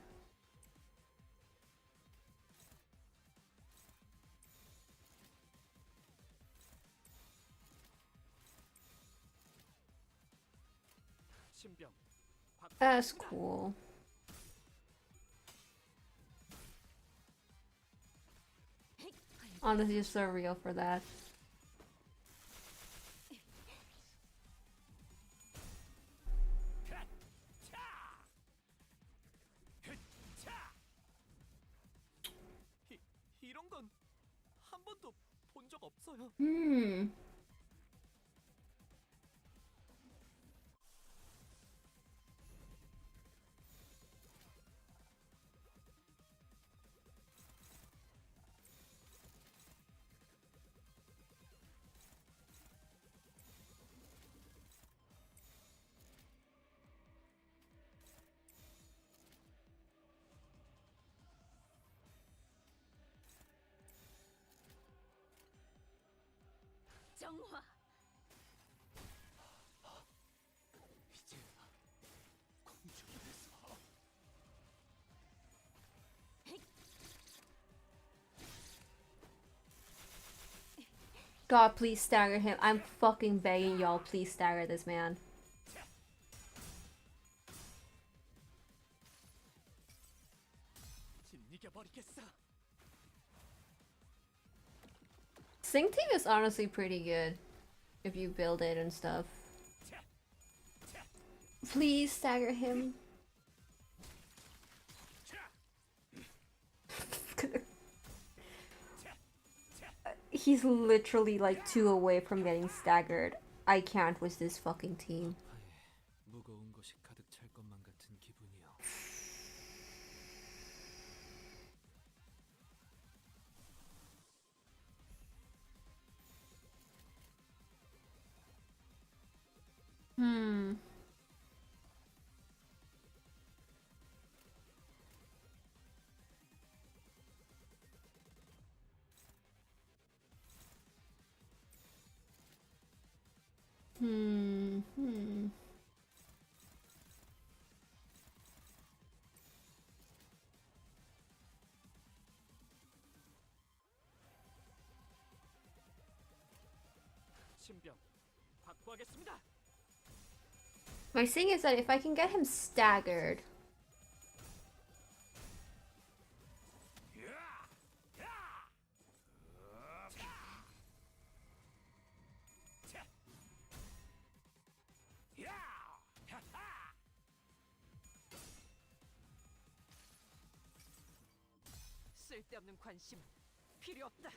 신병. That's cool. Honestly, you're so real for that. 이런 건 한 번도 본 적 없어요. Hmm. 정화. 이제 공중이 됐어. God, please stagger him. I'm fucking begging y'all, please stagger this man. 짓이겨버리겠어. Sync team is honestly pretty good if you build it and stuff. Please stagger him. He's literally like 2 away from getting staggered. I can't with this fucking team. 무거운 것이 가득 찰 것만 같은 기분이요. Hmm. Hmm. 신병 확보하겠습니다. My thing is that if I can get him staggered. 쓸데없는 관심 필요 없다.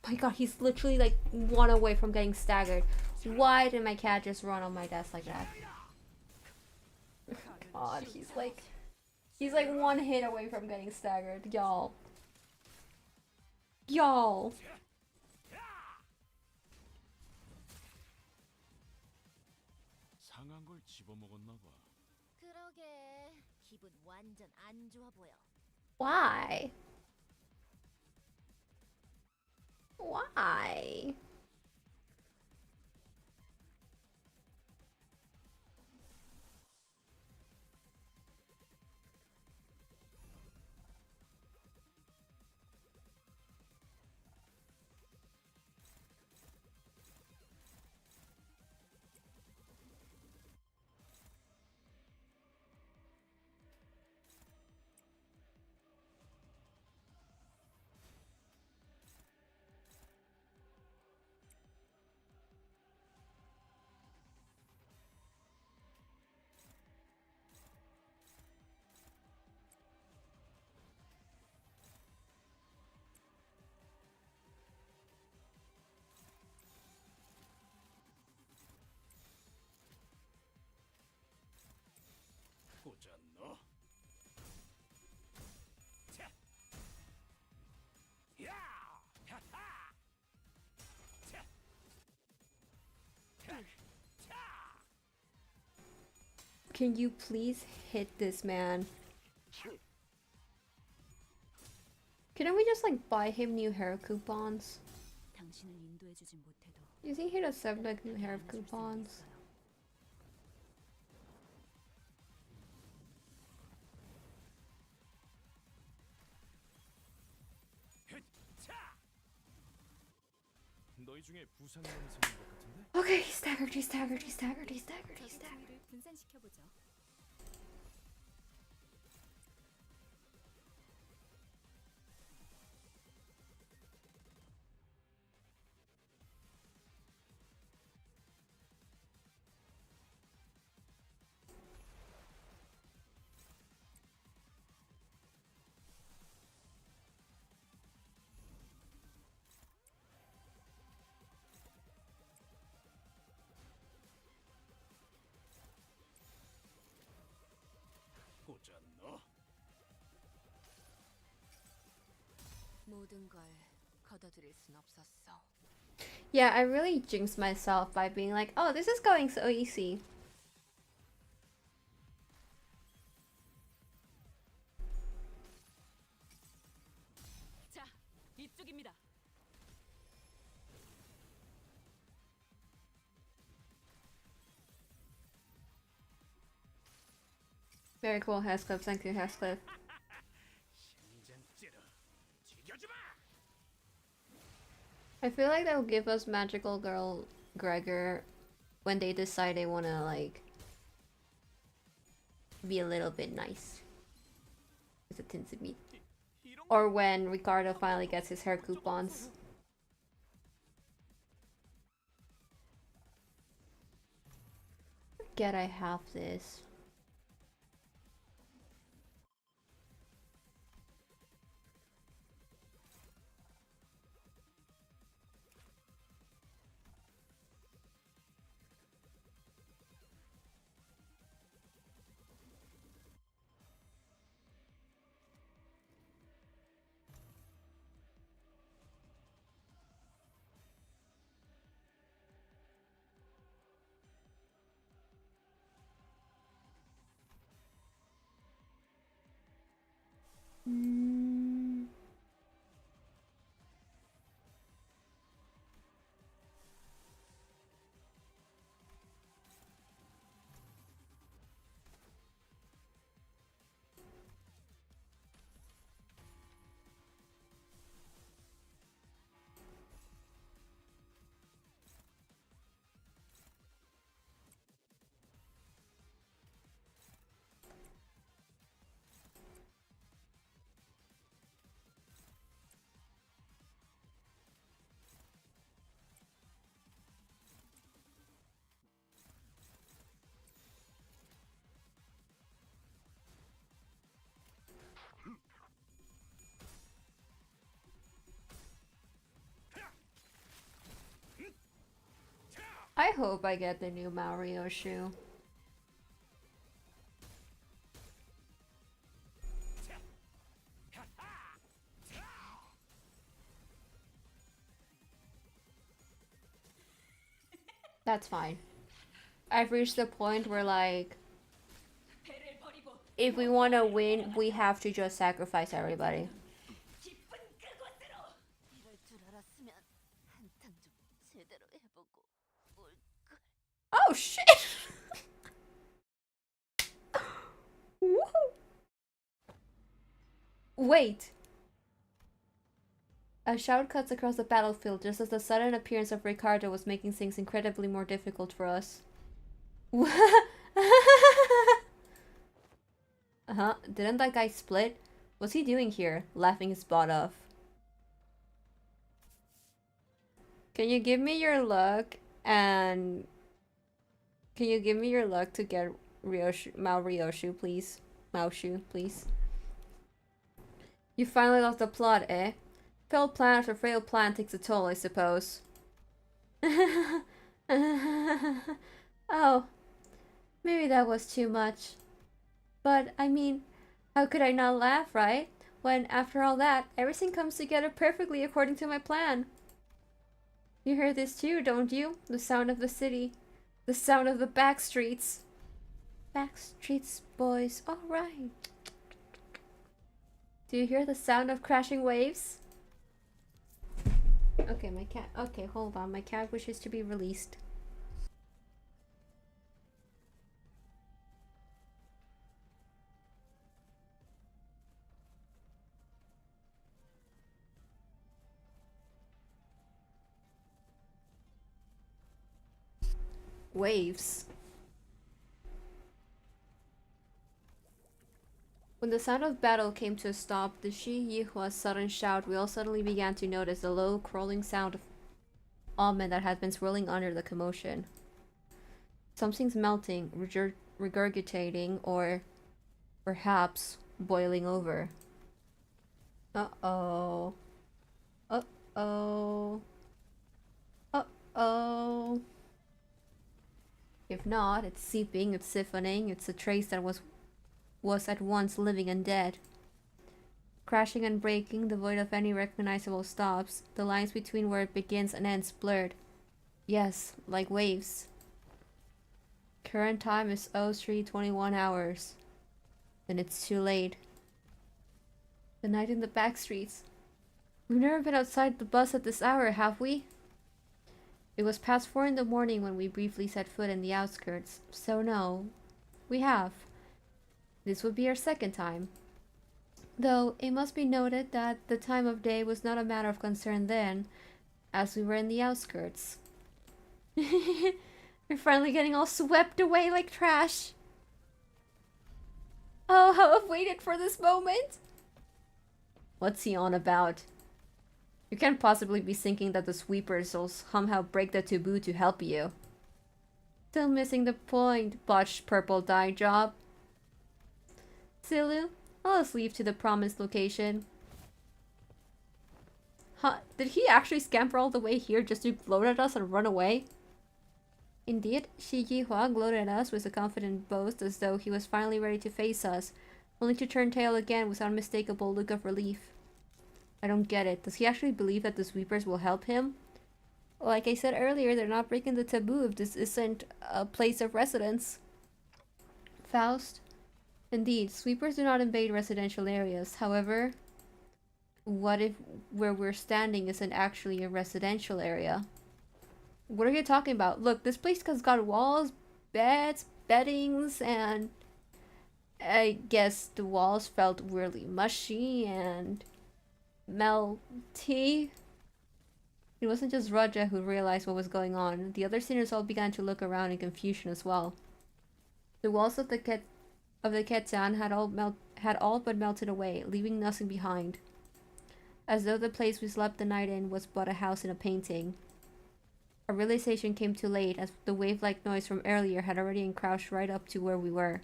My god, he's literally like 1 away from getting staggered. Why did my cat just run on my desk like that? God, he's like 1 hit away from getting staggered. Y'all. Y'all. 상한 걸 집어먹었나 봐. 그러게 기분 완전 안 좋아 보여. Why? Why? 꽂았노? 자, 야, 하하, 자, 자. Can you please hit this man? Couldn't we just like buy him new hair coupons? 당신을 인도해주진 못해도 You think he'd accept like new hair coupons? 너희 중에 부상 남은 것 같은데? Okay, he's staggered, he's staggered, he's staggered, he's staggered, he's staggered. 적의 분산시켜보죠. 꽂았노? 모든 걸 걷어들일 순 없었어. Yeah, I really jinxed myself by being like, oh, this is going so easy. 자, 이쪽입니다. Very cool, Hescliff. Thank you, Hescliff. I feel like they'll give us Magical Girl Gregor when they decide they wanna, like, be a little bit nice. It's a tinsel meat. Or when Ricardo finally gets his hair coupons. Forget I have this. I hope I get the new Mario shoe. That's fine. I've reached the point where, like, if we want to win, we have to just sacrifice everybody. 이럴 줄 알았으면 한탕 좀 제대로 해보고 올걸. Oh shit! Woo! Wait. A shout cuts across the battlefield just as the sudden appearance of Ricardo was making things incredibly more difficult for us. Uh-huh. Didn't that guy split? What's he doing here? Laughing his butt off. Can you give me your luck and... Can you give me your luck to get Ryoshu, please? Maoshu, please. You finally lost the plot, eh? Failed plan after failed plan takes a toll, I suppose. Oh, maybe that was too much. But, I mean, how could I not laugh, right? When, after all that, everything comes together perfectly according to my plan. You hear this too, don't you? The sound of the city. The sound of the back streets. Back streets, boys. Alright. Do you hear the sound of crashing waves? Okay, my cat. Okay, hold on. My cat wishes to be released. Waves. When the sound of battle came to a stop, the Shi Yihua's sudden shout, we all suddenly began to notice the low, crawling sound of almond that had been swirling under the commotion. Something's melting, regurgitating, or perhaps boiling over. Uh-oh. Uh-oh. Uh-oh. If not, it's seeping, it's siphoning, it's a trace that was at once living and dead. Crashing and breaking, devoid of any recognizable stops, the lines between where it begins and ends blurred. Yes, like waves. Current time is 03:21 hours. Then it's too late. The night in the back streets. We've never been outside the bus at this hour, have we? It was past 4 in the morning when we briefly set foot in the outskirts, so no, we have. This would be our second time. Though it must be noted that the time of day was not a matter of concern then, as we were in the outskirts. We're finally getting all swept away like trash. Oh, how I've waited for this moment! What's he on about? You can't possibly be thinking that the sweepers will somehow break the taboo to help you. Still missing the point, botched purple dye job. Silu, I'll just leave to the promised location. Huh? Did he actually scamper all the way here just to gloat at us and run away? Indeed, Shi Yihua gloated at us with a confident boast as though he was finally ready to face us, only to turn tail again with an unmistakable look of relief. I don't get it. Does he actually believe that the sweepers will help him? Like I said earlier, they're not breaking the taboo if this isn't a place of residence. Faust? Indeed, sweepers do not invade residential areas. However, what if where we're standing isn't actually a residential area? What are you talking about? Look, this place has got walls, beds, beddings, and I guess the walls felt weirdly mushy and melty. It wasn't just Raja who realized what was going on. The other sinners all began to look around in confusion as well. The walls of the Ketan had all but melted away, leaving nothing behind. As though the place we slept the night in was but a house in a painting. Our realization came too late, as the wave-like noise from earlier had already encroached right up to where we were.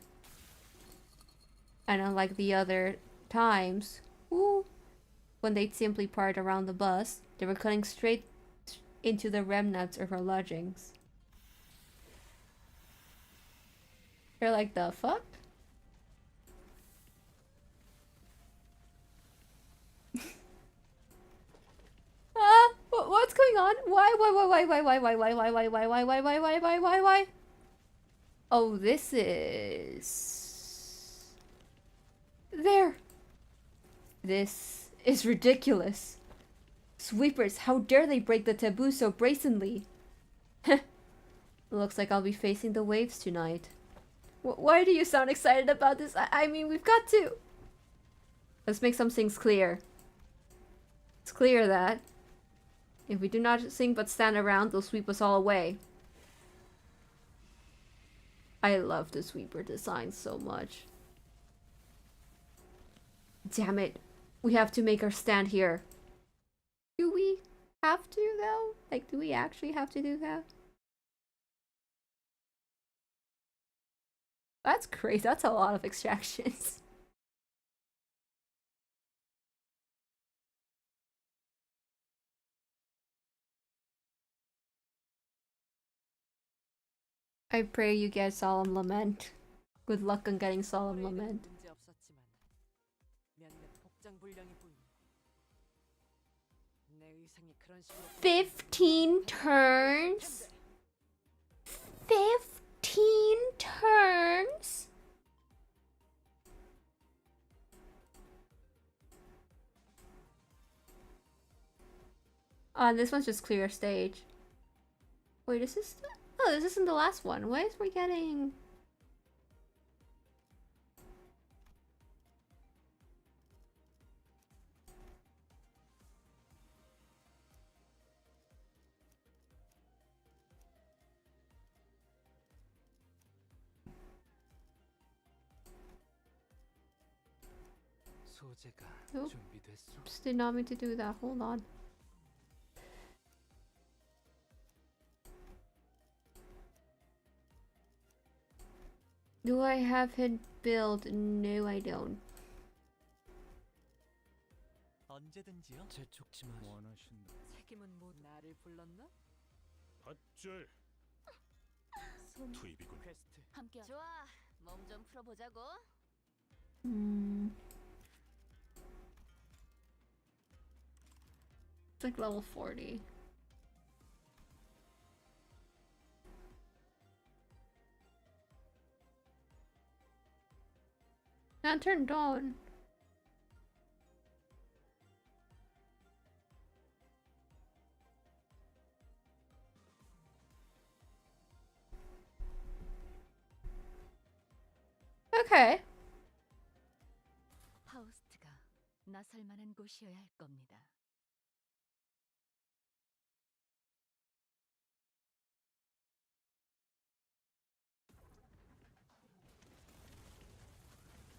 And unlike the other times, when they'd simply parked around the bus, they were cutting straight into the remnants of our lodgings. They're like, the fuck? What's going on? Why? Oh, this is... There! This is ridiculous. Sweepers, how dare they break the taboo so brazenly? Looks like I'll be facing the waves tonight. Why do you sound excited about this? I mean, we've got to... Let's make some things clear. It's clear that if we do not sing but stand around, they'll sweep us all away. I love the sweeper design so much. Damn it. We have to make our stand here. Do we have to, though? Like, do we actually have to do that? That's crazy. That's a lot of extractions. I pray you get Solemn Lament. Good luck on getting Solemn Lament. 15 turns? 15 turns? This one's just clear stage. Wait, is this the... Oh, this isn't the last one. Why is we getting... Oops, did not mean to do that. Hold on. Do I have it built? No, I don't. 언제든지요. 재촉지만 원하신다. 책임은 모두 나를 불렀나? 밧줄. 투입이군. 퀘스트. 함께 좋아. 몸 좀 풀어보자고. It's like level 40. Not turned on. Okay. 나설 만한 곳이어야 할 겁니다.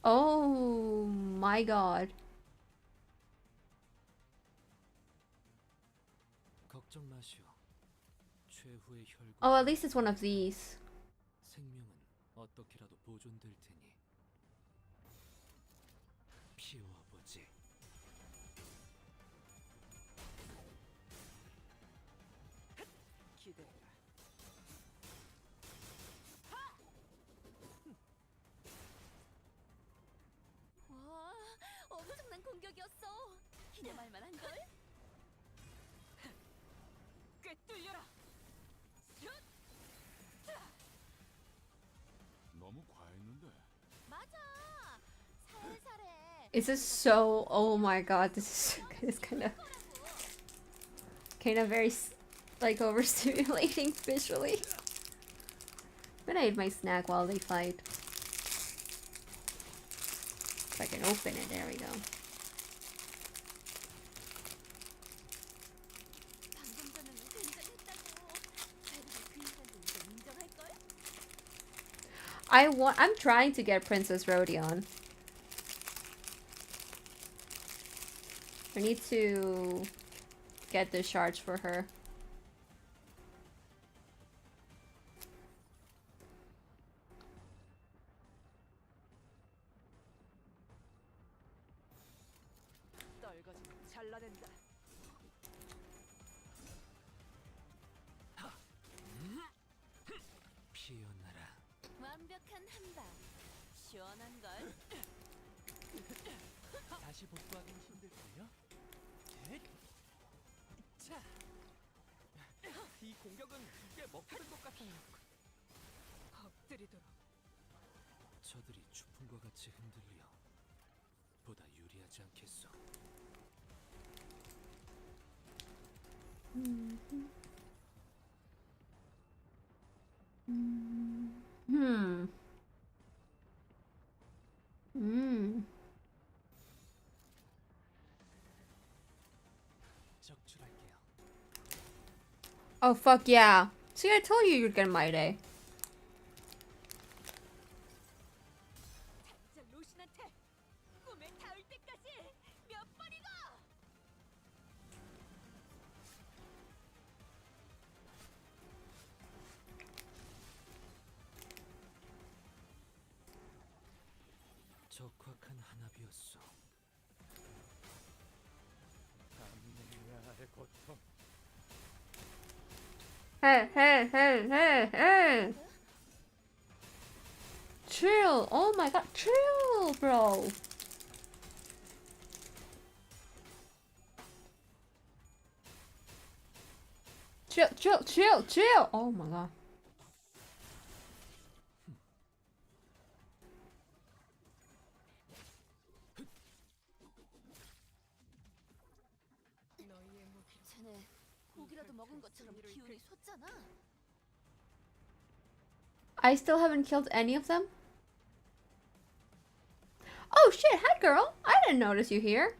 Oh my god. 걱정 마시오. 최후의 혈구. Oh, at least it's one of these. 생명은 어떻게라도 보존될 테니. 피워보지. 기대해라. 와, 엄청난 공격이었어. 기대할 만한걸? 꿰뚫려라. 너무 과했는데. 맞아. 살살해. Is this so? Oh my god, this is kind of very like overstimulating visually. I'm gonna eat my snack while they fight. If I can open it, there we go. 방금 전에는 굉장했다고. 쟤들이 그 인간도 이제 인정할걸? I'm trying to get Princess Rodion. I need to get the shards for her. 떨거지면 잘라낸다. 피어나라. 완벽한 한방. 시원한걸? 다시 복구하긴 힘들걸요? 자, 이 공격은 꽤 먹히는 것 같아요. 엎드리도록. 저들이 추풍과 같이 흔들려 보다 유리하지 않겠어. Hmm. 적출할게요. Oh fuck yeah. See, I told you you'd get my day. 자, 로신한테 꿈에 닿을 때까지 몇 번이고! 적확한 한압이었어. 감내야의 고통. Hey. Chill. Oh my god, chill, bro. Chill. Oh my god. 쟤네 고기라도 먹은 것처럼 기운이 솟잖아. I still haven't killed any of them. Oh shit, hi girl. I didn't notice you here.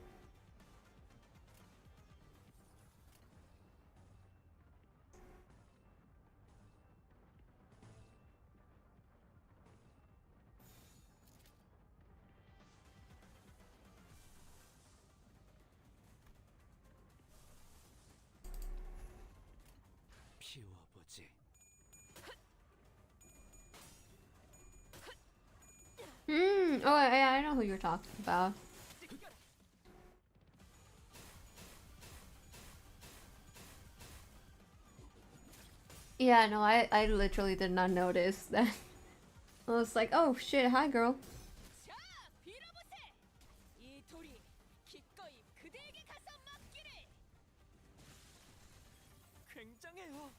피워보지. Oh yeah, I know who you're talking about. Yeah, no, I literally did not notice that. I was like, oh shit, hi girl. 자, 빌어보세! 이 돌이 기꺼이 그대에게 가서 맡기를! 굉장해요.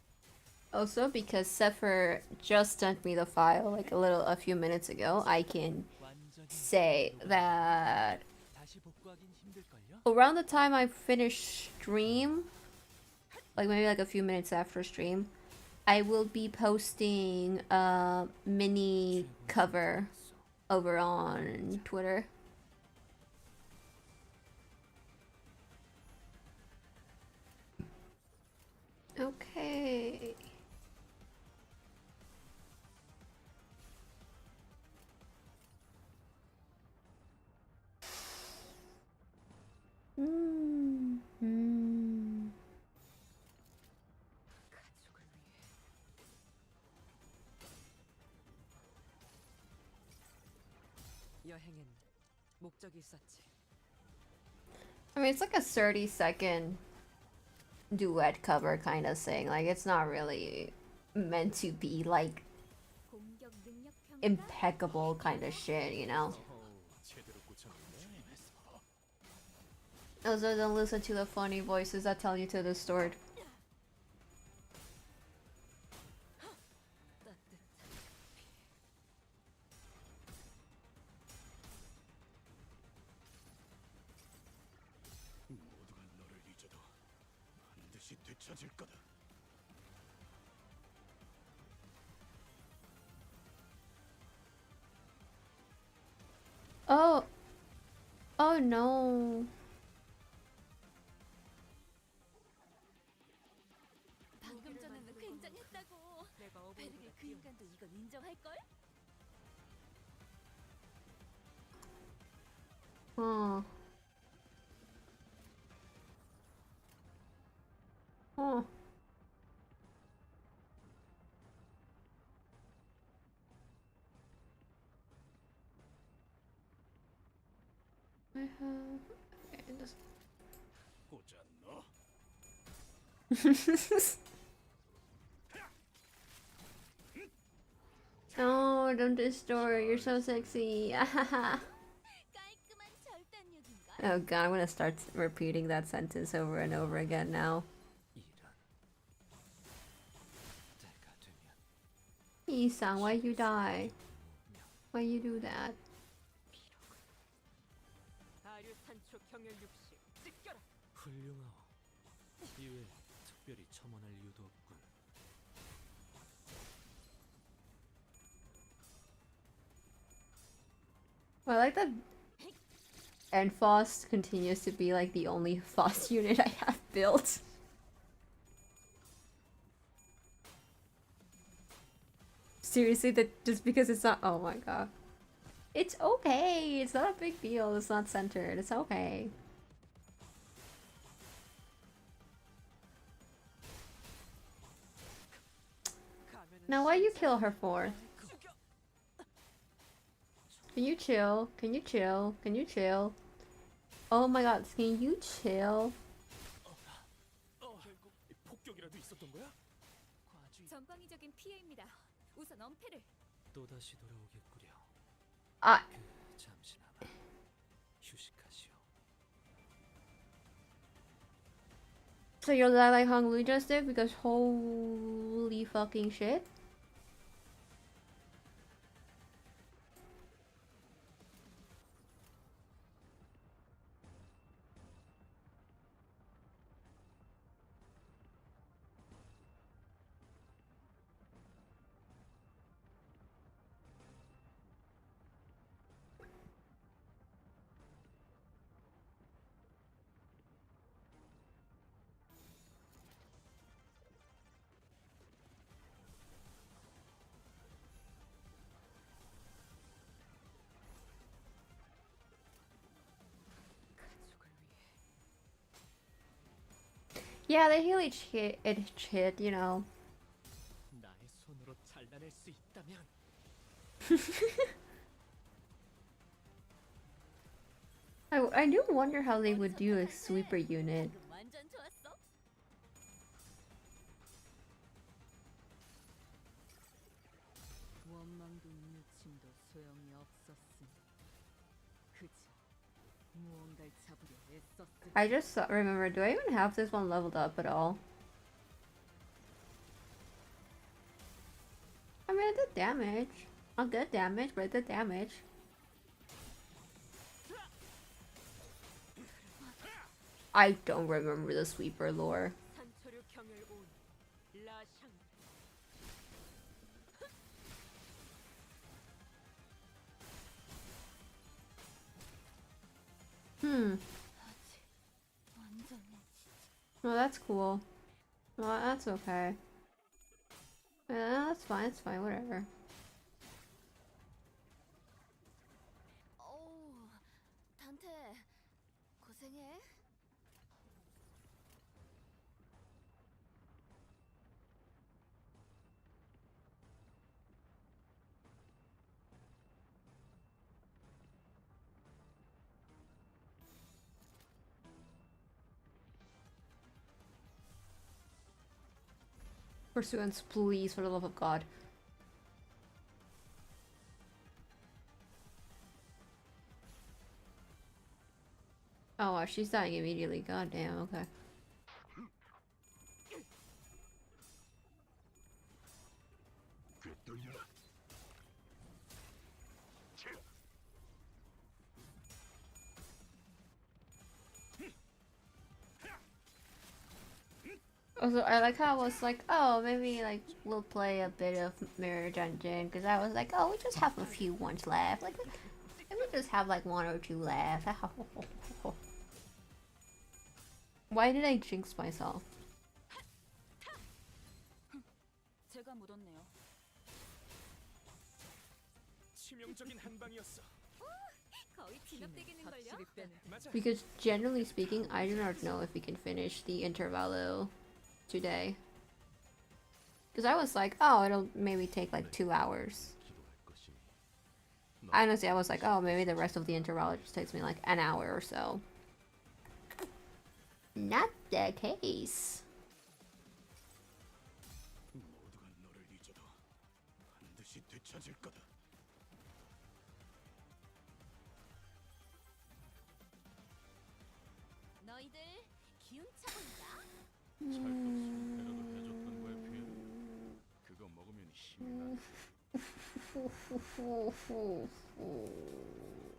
Also, because Sepher just sent me the file like a few minutes ago, I can 완전히 say that 다시 복구하긴 힘들걸요? around the time I finish stream, like maybe like a few minutes after stream, I will be posting a mini cover over on Twitter. Okay. Hmm. Hmm. 가족을 위해 여행엔 목적이 있었지. I mean, it's like a 30-second duet cover kind of thing. Like, it's not really meant to be like 공격 능력 평가 impeccable kind of shit, you know? 제대로 꽂혔네. Also, don't listen to the funny voices that tell you to distort. 따뜻한 모두가 너를 잊어도 반드시 되찾을 거다. Oh. Oh no. 방금 전에는 굉장했다고. 내가 베르의 그 인간도 이건 인정할걸? Huh. Huh. I have... it doesn't- 꽂았노? No, don't distort. You're so sexy. 깔끔한 절단력인가? Oh god, I'm gonna start repeating that sentence over and over again now. 이런 때가 되면 Isang, why you die? Why you do that? 아류 산초 경혈 60 찢겨라. 훌륭하오. 이외에 특별히 첨언할 이유도 없군. Well, I like that Enfoss continues to be like the only Foss unit I have built. Seriously, that just because it's not. Oh my god. It's okay. It's not a big deal. It's not centered. It's okay. Now, why you kill her for? Can you chill? Can you chill? Can you chill? Oh my god, can you chill? 결국 폭격이라도 있었던 거야? 과주 전방위적인 피해입니다. 우선 엄폐를. 또 다시 돌아오겠구려. Ah, 잠시나마 휴식하시오. so you'll die like Hong Lu just did? Because holy fucking shit. Yeah, they heal each hit, you know. 나의 손으로 잘라낼 수 있다면 I do wonder how they would do a sweeper unit. 방금 완전 좋았어. 원망도 무침도 소용이 없었으니 그저 무언가를 잡으려 애썼을 I just remember, do I even have this one leveled up at all? I mean, it did damage. Not good damage, but it did damage. I don't remember the sweeper lore. 산초류 경혈 온 라샹. Hmm. 완전해. Well, that's cool. Well, that's okay. That's fine, whatever. 어우, 단테 고생해. Pursuance, please, for the love of God. Oh, wow, she's dying immediately. God damn, okay. Also, I like how I was like, oh, maybe like we'll play a bit of Mirror Dungeon, because I was like, oh, we just have a few ones left. Like, maybe just have like one or two left. Why did I jinx myself? 제가 묻었네요. 치명적인 한 방이었어. 거의 진압되겠는걸요? 확실히 빼는. 맞아. Because generally speaking, I do not know if we can finish the intervallo today. Because I was like, oh, it'll maybe take like 2 hours. Honestly, I was like, oh, maybe the rest of the intervallo just takes me like an hour or so. Not the case. 모두가 너를 잊어도 반드시 되찾을 거다. 너희들 기운차 보인다. 찰떡 배라도 해줬던 거야 피해. 그거 먹으면 힘이 나.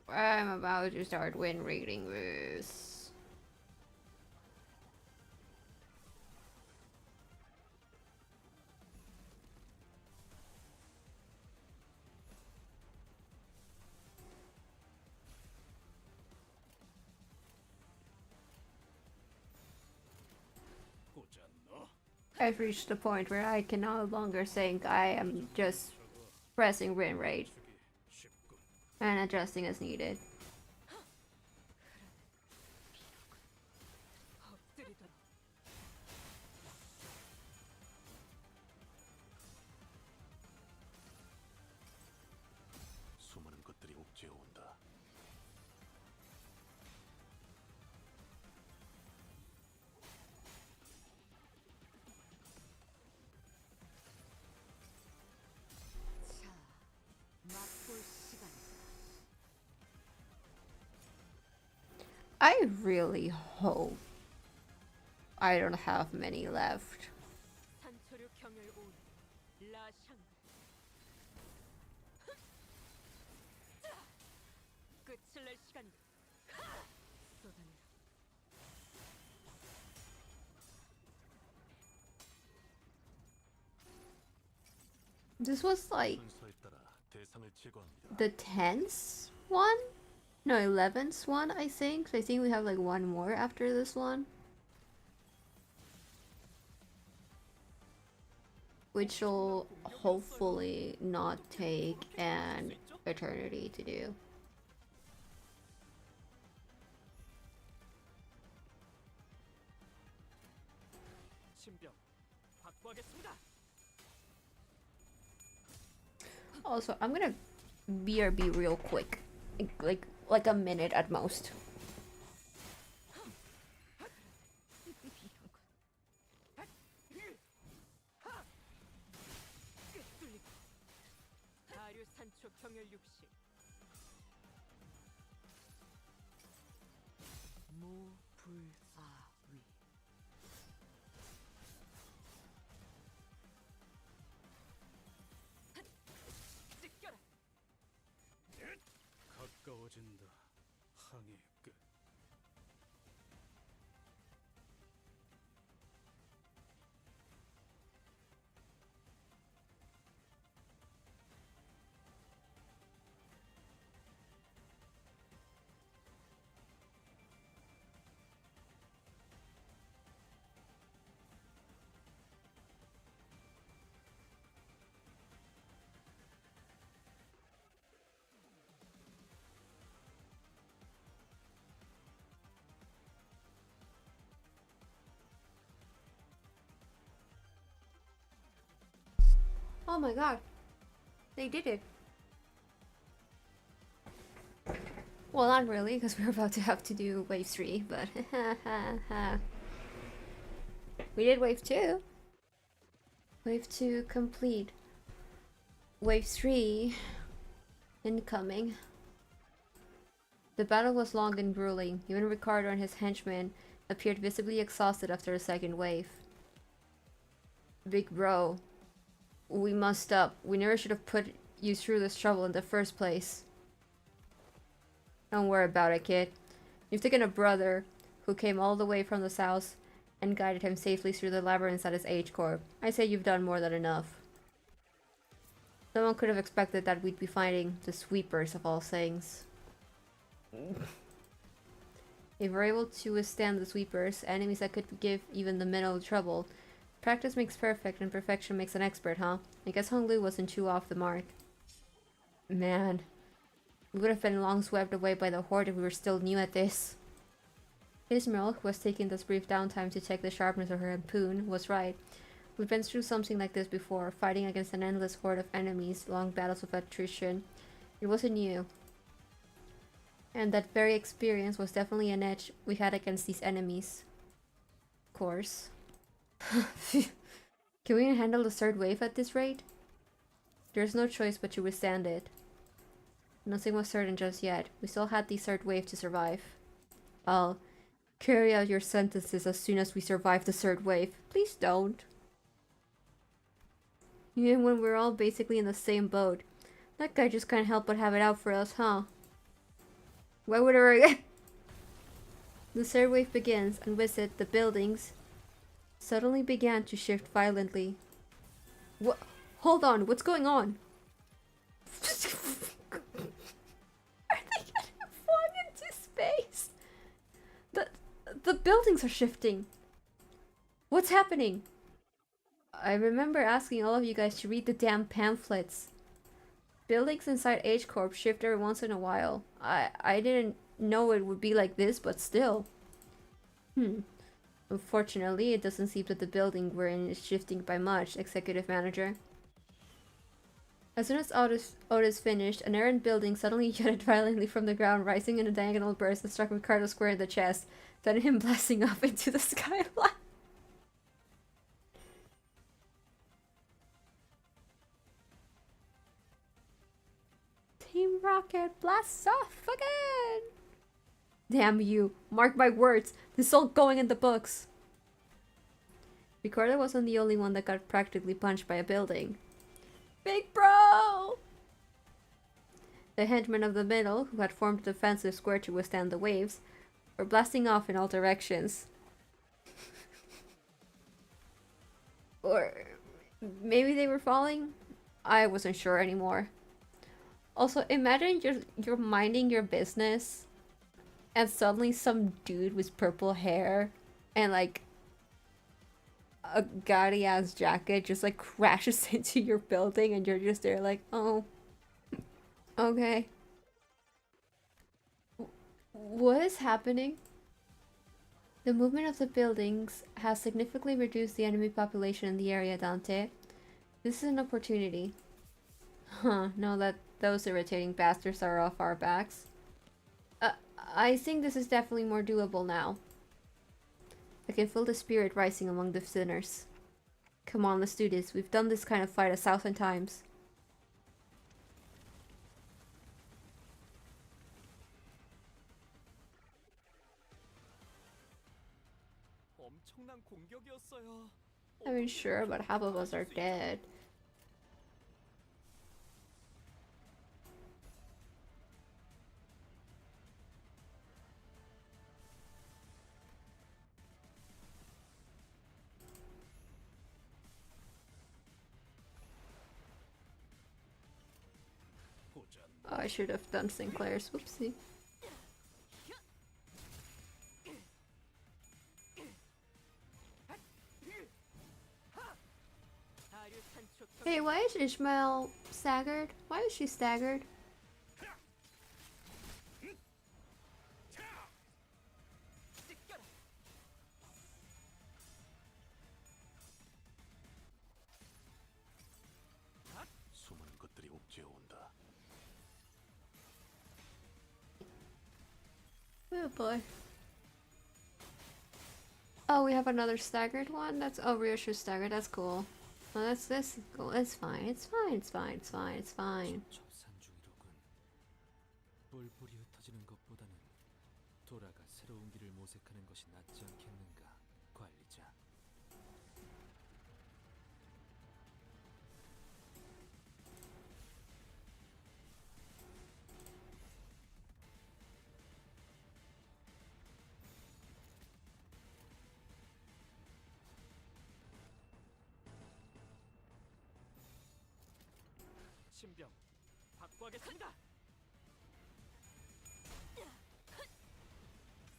I'm about to start win reading this. 꽂았너? I've reached the point where I can no longer think I am just pressing win rate 쉽군. and adjusting as needed. 엎드리도록. 수많은 것들이 옥죄어 온다. 자, 맛볼 시간이다. I really hope I don't have many left. 산초류 경혈 온 라샹. 끝을 낼 시간이다. 쏟아내라. This was like 순서에 따라 대상을 제거합니다. the 10th one? No, 11th one, I think. I think we have like one more after this one. Which will hopefully not take an eternity to do. 신병 확보하겠습니다. Also, I'm gonna BRB real quick. Like a minute at most. 뚫리고. 하류 산초 경혈 60. 무불아위. 찢겨라. 가까워진다. 항해의 끝. Oh my god. They did it. Well, not really, because we're about to have to do wave 3, but we did wave 2. Wave 2 complete. Wave 3 incoming. The battle was long and grueling. Even Ricardo and his henchmen appeared visibly exhausted after the second wave. Big bro, we messed up. We never should have put you through this trouble in the first place. Don't worry about it, kid. You've taken a brother who came all the way from the south and guided him safely through the labyrinths at his H Corp. I say you've done more than enough. No one could have expected that we'd be fighting the sweepers of all things. If we're able to withstand the sweepers, enemies that could give even the middle trouble, practice makes perfect and perfection makes an expert, huh? I guess Hong Lu wasn't too off the mark. Man, we would have been long swept away by the horde if we were still new at this. Ismail, who was taking this brief downtime to check the sharpness of her harpoon, was right. We've been through something like this before, fighting against an endless horde of enemies, long battles of attrition. It wasn't new. And that very experience was definitely an edge we had against these enemies. Of course. Can we handle the third wave at this rate? There's no choice but to withstand it. Nothing was certain just yet. We still had the third wave to survive. I'll carry out your sentences as soon as we survive the third wave. Please don't. Even when we're all basically in the same boat. That guy just can't help but have it out for us, huh? Why would I... The third wave begins, and with it, the buildings suddenly began to shift violently. What? Hold on, what's going on? Are they getting flung into space? The buildings are shifting. What's happening? I remember asking all of you guys to read the damn pamphlets. Buildings inside H Corp shift every once in a while. I didn't know it would be like this, but still. Unfortunately, it doesn't seem that the building we're in is shifting by much, Executive Manager. As soon as Otis finished, an errant building suddenly jutted violently from the ground, rising in a diagonal burst and struck Ricardo square in the chest, sending him blasting off into the skyline. Team Rocket blasts off again! Damn you, mark my words, this is all going in the books. Ricardo wasn't the only one that got practically punched by a building. Big bro! The henchmen of the middle, who had formed a defensive square to withstand the waves, were blasting off in all directions. Or maybe they were falling? I wasn't sure anymore. Also, imagine you're minding your business and suddenly some dude with purple hair and like a gaudy ass jacket just like crashes into your building and you're just there like, oh, okay. What is happening? The movement of the buildings has significantly reduced the enemy population in the area, Dante. This is an opportunity. Huh, now that those irritating bastards are off our backs. I think this is definitely more doable now. I can feel the spirit rising among the sinners. Come on, let's do this. We've done this kind of fight 1,000 times. 엄청난 공격이었어요. I mean, sure, but half of us are dead. Oh, I should have done Sinclair's. Whoopsie. Hey, why is Ishmael staggered? Why is she staggered? Oh boy. Oh, we have another staggered one? That's oh reissue staggered, that's cool. Well that's this is cool. It's fine, it's fine, it's fine, it's fine, it's fine. 접산 중이로군. 뿔뿔이 흩어지는 것보다는 돌아가 새로운 길을 모색하는 것이 낫지 않겠는가, 관리자. 신병 확보하겠습니다.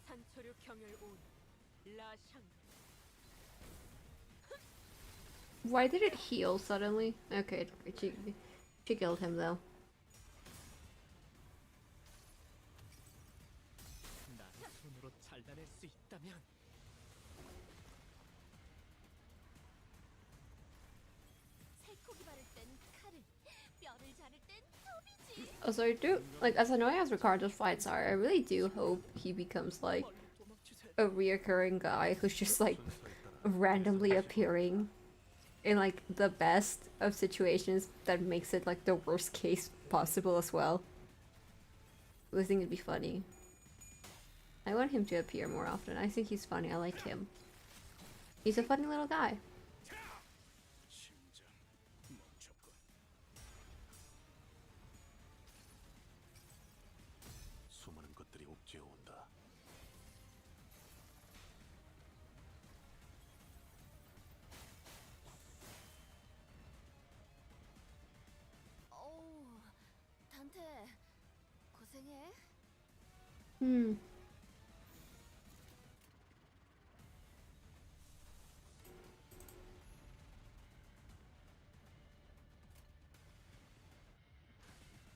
산초류 경혈 5위 라샹 Why did it heal suddenly? Okay, she killed him though. 나의 손으로 잘라낼 수 있다면 살코기 바를 땐 칼을, 뼈를 자를 땐 톱이지. Also, I do like as annoying as Ricardo's fights are, I really do hope he becomes like a reoccurring guy who's just like randomly appearing in like the best of situations that makes it like the worst case possible as well. I think it'd be funny. I want him to appear more often. I think he's funny. I like him. He's a funny little guy. 심장 멈췄군. 수많은 것들이 옥죄어 온다. 어우, 단테 고생해. Hmm.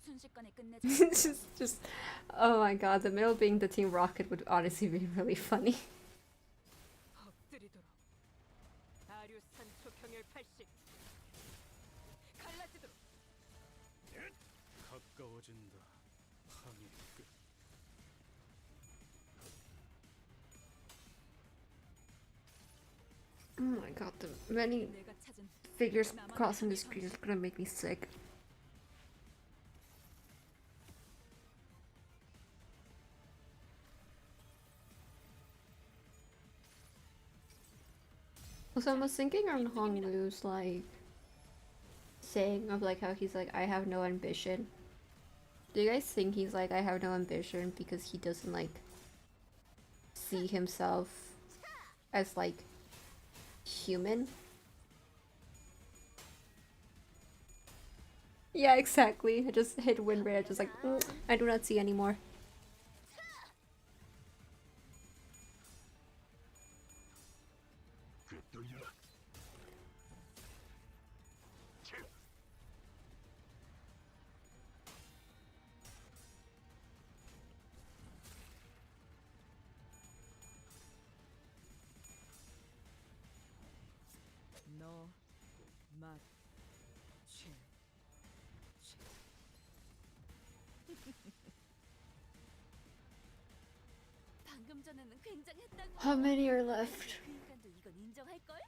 순식간에 끝내자. just, oh my god, the middle being the Team Rocket would honestly be really funny. 엎드리도록 아류 산초 경혈 80 갈라지도록 가까워진다. 항해 끝. Oh my god, the many 내가 찾은 figures crossing the screen is gonna make me sick. Also, I was thinking on Honglu's like saying of like how he's like I have no ambition. Do you guys think he's like I have no ambition because he doesn't like see himself as like human? Yeah, exactly. I just hit win rate. Just like I do not see anymore. 꿰뚫려라. 너 맛, 취, 방금 전에는 굉장했다고. How many are left? 그 인간도 이건 인정할걸?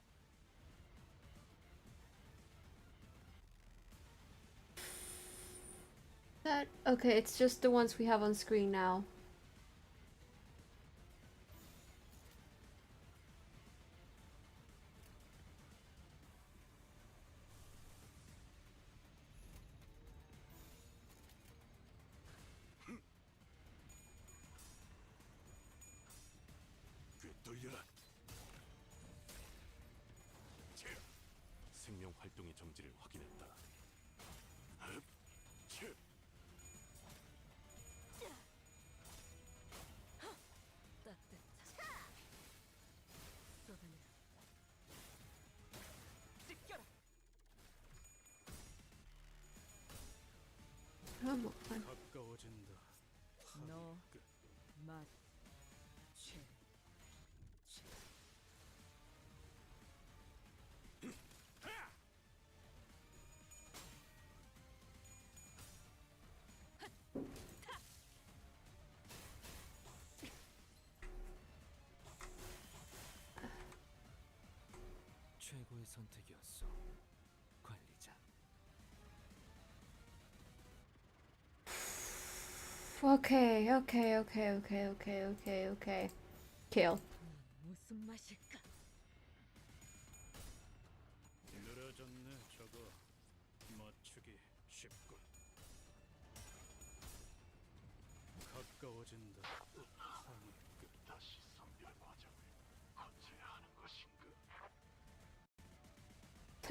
That okay, it's just the ones we have on screen now. 꿰뚫려라. 생명 활동의 정지를 확인했다. 흡, 치. 따뜻한 쏟아내 찢겨라 Come on. 가까워진다. 너 끝. 맛, 취, 최고의 선택이었어, 관리자. Okay. Kill. 무슨 맛일까? 늘어졌네 저거. 맞추기 쉽군. 가까워진다. 다시 선별 과정을 거쳐야 하는 것인가?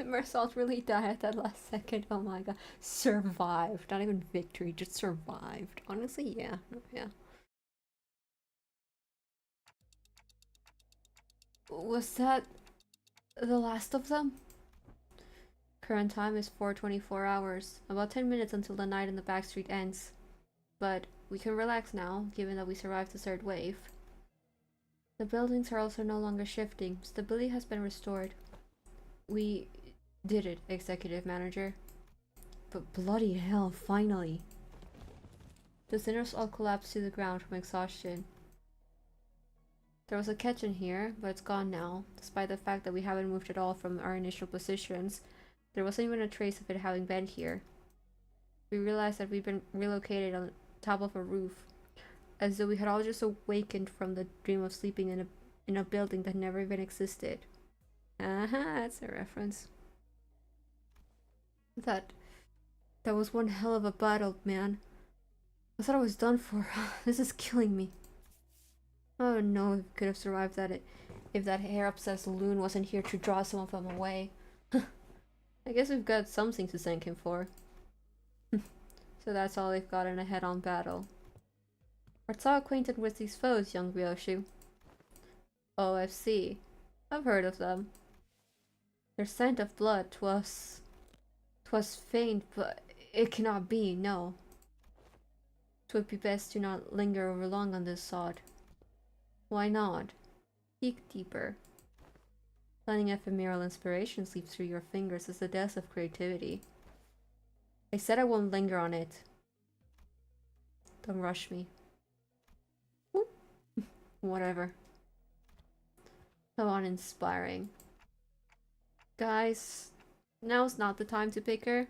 Mersault really died at that last second. Oh my god. Survived. Not even victory, just survived. Honestly, yeah. Was that the last of them? Current time is 4:24 hours. About 10 minutes until the night in the backstreet ends. But we can relax now, given that we survived the third wave. The buildings are also no longer shifting. Stability has been restored. We did it, Executive Manager. But bloody hell, finally. The sinners all collapsed to the ground from exhaustion. There was a catch in here, but it's gone now. Despite the fact that we haven't moved at all from our initial positions, there wasn't even a trace of it having been here. We realized that we'd been relocated on top of a roof, as though we had all just awakened from the dream of sleeping in a building that never even existed. That's a reference. That was one hell of a battle, man. I thought I was done for. This is killing me. I don't know if we could have survived that if that hair-obsessed loon wasn't here to draw some of them away. I guess we've got something to thank him for. So that's all they've got in a head-on battle. Are so acquainted with these foes, young Ryoshu? OFC. I've heard of them. Their scent of blood, 'twas faint, but it cannot be, no. 'Twould be best to not linger over long on this sod. Why not? Peek deeper. Letting ephemeral inspiration sleep through your fingers is the death of creativity. I said I won't linger on it. Don't rush me. Whoop. Whatever. Come on, inspiring. Guys, now's not the time to bicker.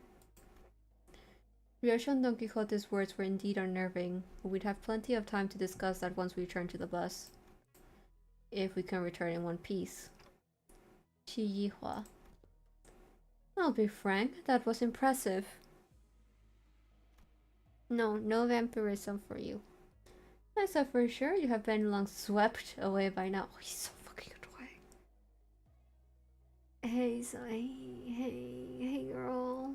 Ryoshu and Don Quixote's words were indeed unnerving, but we'd have plenty of time to discuss that once we return to the bus. If we can return in one piece. Qi Yihua. I'll be frank, that was impressive. No vampirism for you. I thought for sure you have been long swept away by now. Oh, he's so fucking annoying. Hey, Zai. Hey, girl.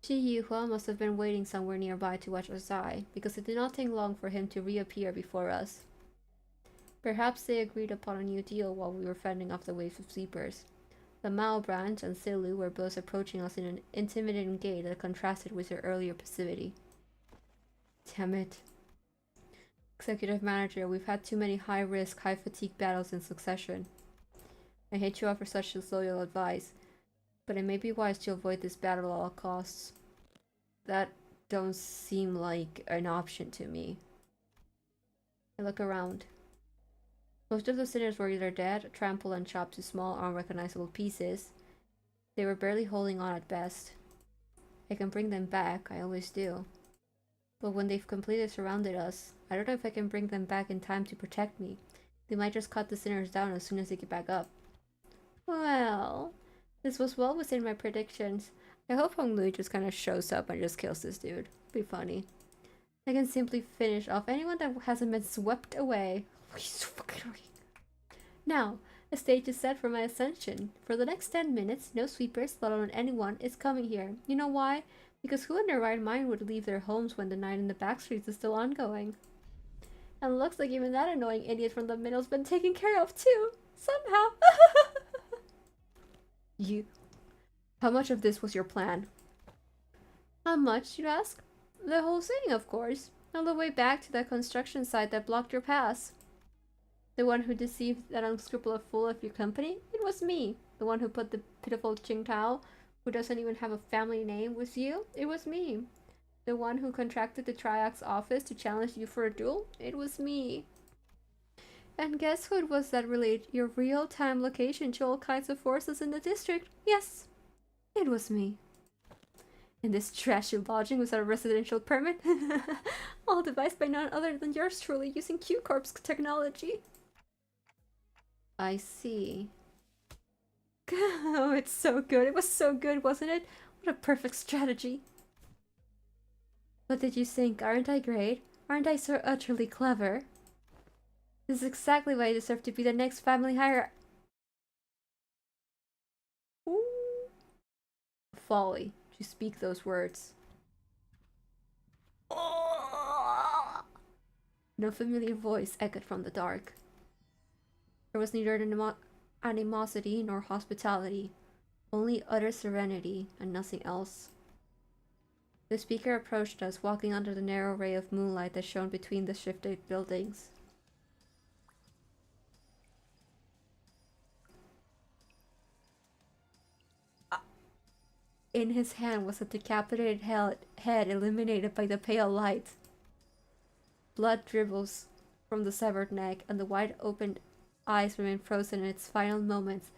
Qi Yihua must have been waiting somewhere nearby to watch Zai, because it did not take long for him to reappear before us. Perhaps they agreed upon a new deal while we were fending off the waves of sleepers. The Mao branch and Silu were both approaching us in an intimidating gait that contrasted with their earlier passivity. Damn it. Executive Manager, we've had too many high-risk, high-fatigue battles in succession. I hate to offer such disloyal advice, but it may be wise to avoid this battle at all costs. That don't seem like an option to me. I look around. Most of the sinners were either dead, trampled and chopped to small, unrecognizable pieces. They were barely holding on at best. I can bring them back, I always do. But when they've completely surrounded us, I don't know if I can bring them back in time to protect me. They might just cut the sinners down as soon as they get back up. Well, this was well within my predictions. I hope Hong Lui just kind of shows up and just kills this dude. Be funny. I can simply finish off anyone that hasn't been swept away. He's so fucking annoying. Now, the stage is set for my ascension. For the next 10 minutes, no sweepers, let alone anyone, is coming here. You know why? Because who in their right mind would leave their homes when the night in the backstreets is still ongoing? And it looks like even that annoying idiot from the middle's been taken care of too. Somehow. You. How much of this was your plan? How much, you ask? The whole thing, of course. All the way back to that construction site that blocked your pass. The one who deceived that unscrupulous fool of your company? It was me. The one who put the pitiful Qingtao, who doesn't even have a family name, with you? It was me. The one who contracted the Triax's office to challenge you for a duel? It was me. And guess who it was that relayed your real-time location to all kinds of forces in the district? Yes, it was me. And this trashy lodging without a residential permit? All devised by none other than yours truly using Q-Corp's technology. I see. Oh, it's so good. It was so good, wasn't it? What a perfect strategy. What did you think? Aren't I great? Aren't I so utterly clever? This is exactly why I deserve to be the next family hire. Ooh. Folly to speak those words. Oh. No familiar voice echoed from the dark. There was neither animosity nor hospitality, only utter serenity and nothing else. The speaker approached us, walking under the narrow ray of moonlight that shone between the shifted buildings. In his hand was a decapitated head illuminated by the pale light. Blood dribbles from the severed neck, and the wide-opened eyes remain frozen in its final moments,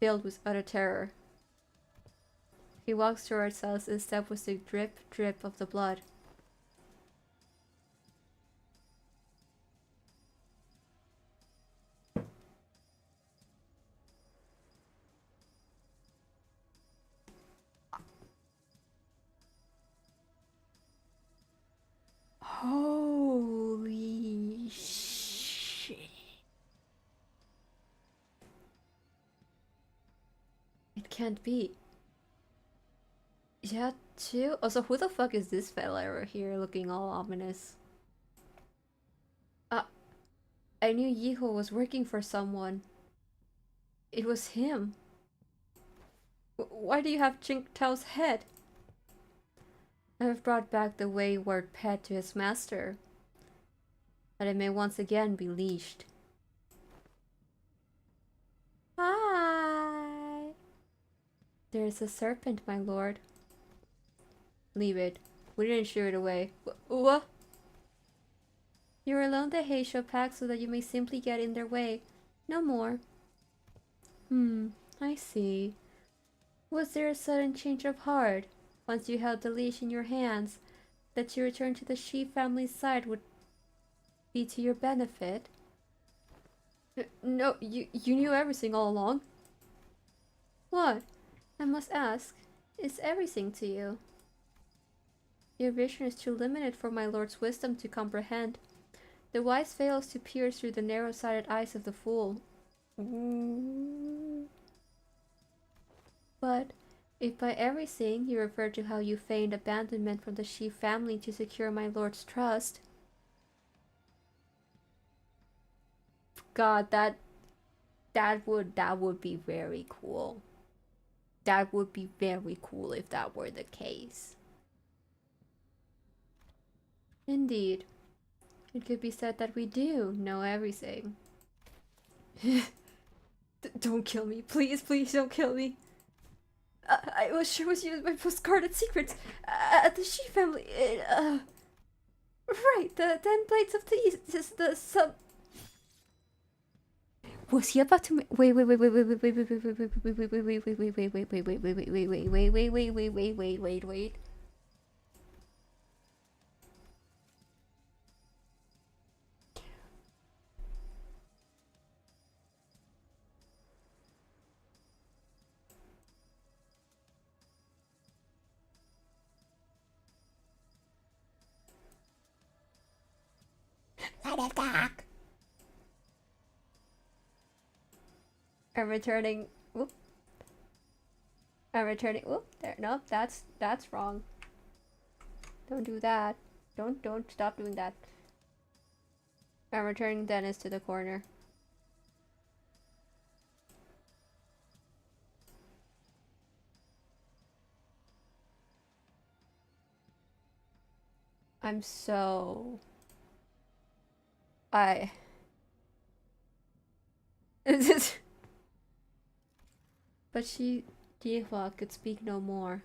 filled with utter terror. He walks towards us, and step with the drip, drip of the blood. Holy shit. It can't be. Yeah, too? Also, who the fuck is this fella over here looking all ominous? I knew Yiho was working for someone. It was him. Why do you have Qingtao's head? I have brought back the wayward pet to his master, that it may once again be leashed. Hi! There is a serpent, my lord. Leave it. We didn't shoo it away. What? You're alone the Heisho pack so that you may simply get in their way. No more. I see. Was there a sudden change of heart, once you held the leash in your hands, that your return to the Shi family's side would be to your benefit? No, you knew everything all along. What? I must ask, is everything to you? Your vision is too limited for my lord's wisdom to comprehend. The wise fails to pierce through the narrow-sighted eyes of the fool. But if by everything you refer to how you feigned abandonment from the Shi family to secure my lord's trust... God, that would be very cool. That would be very cool if that were the case. Indeed. It could be said that we do know everything. Don't kill me. Please, please don't kill me. I was sure it was you with my postcarded secrets at the Shi family. Right, the 10 plates of tea, the sub... Was he about to wait, Let it back. I'm returning. Whoop. I'm returning. Whoop. There. No, that's wrong. Don't do that. Don't stop doing that. I'm returning Dennis to the corner. I'm so... But Diehua could speak no more.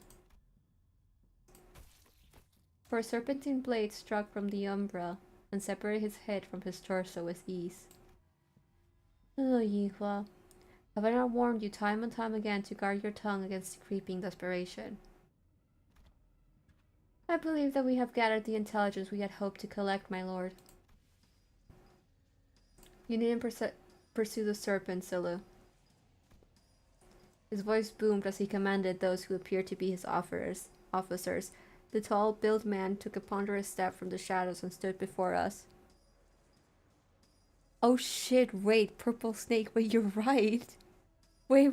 For a serpentine blade struck from the umbra and separated his head from his torso with ease. Oh, Yihua. Have I not warned you time and time again to guard your tongue against creeping desperation? I believe that we have gathered the intelligence we had hoped to collect, my lord. You needn't pursue the serpent, Silu. His voice boomed as he commanded those who appeared to be his officers. The tall, built man took a ponderous step from the shadows and stood before us. Oh shit, wait, purple snake, wait, you're right. Wait.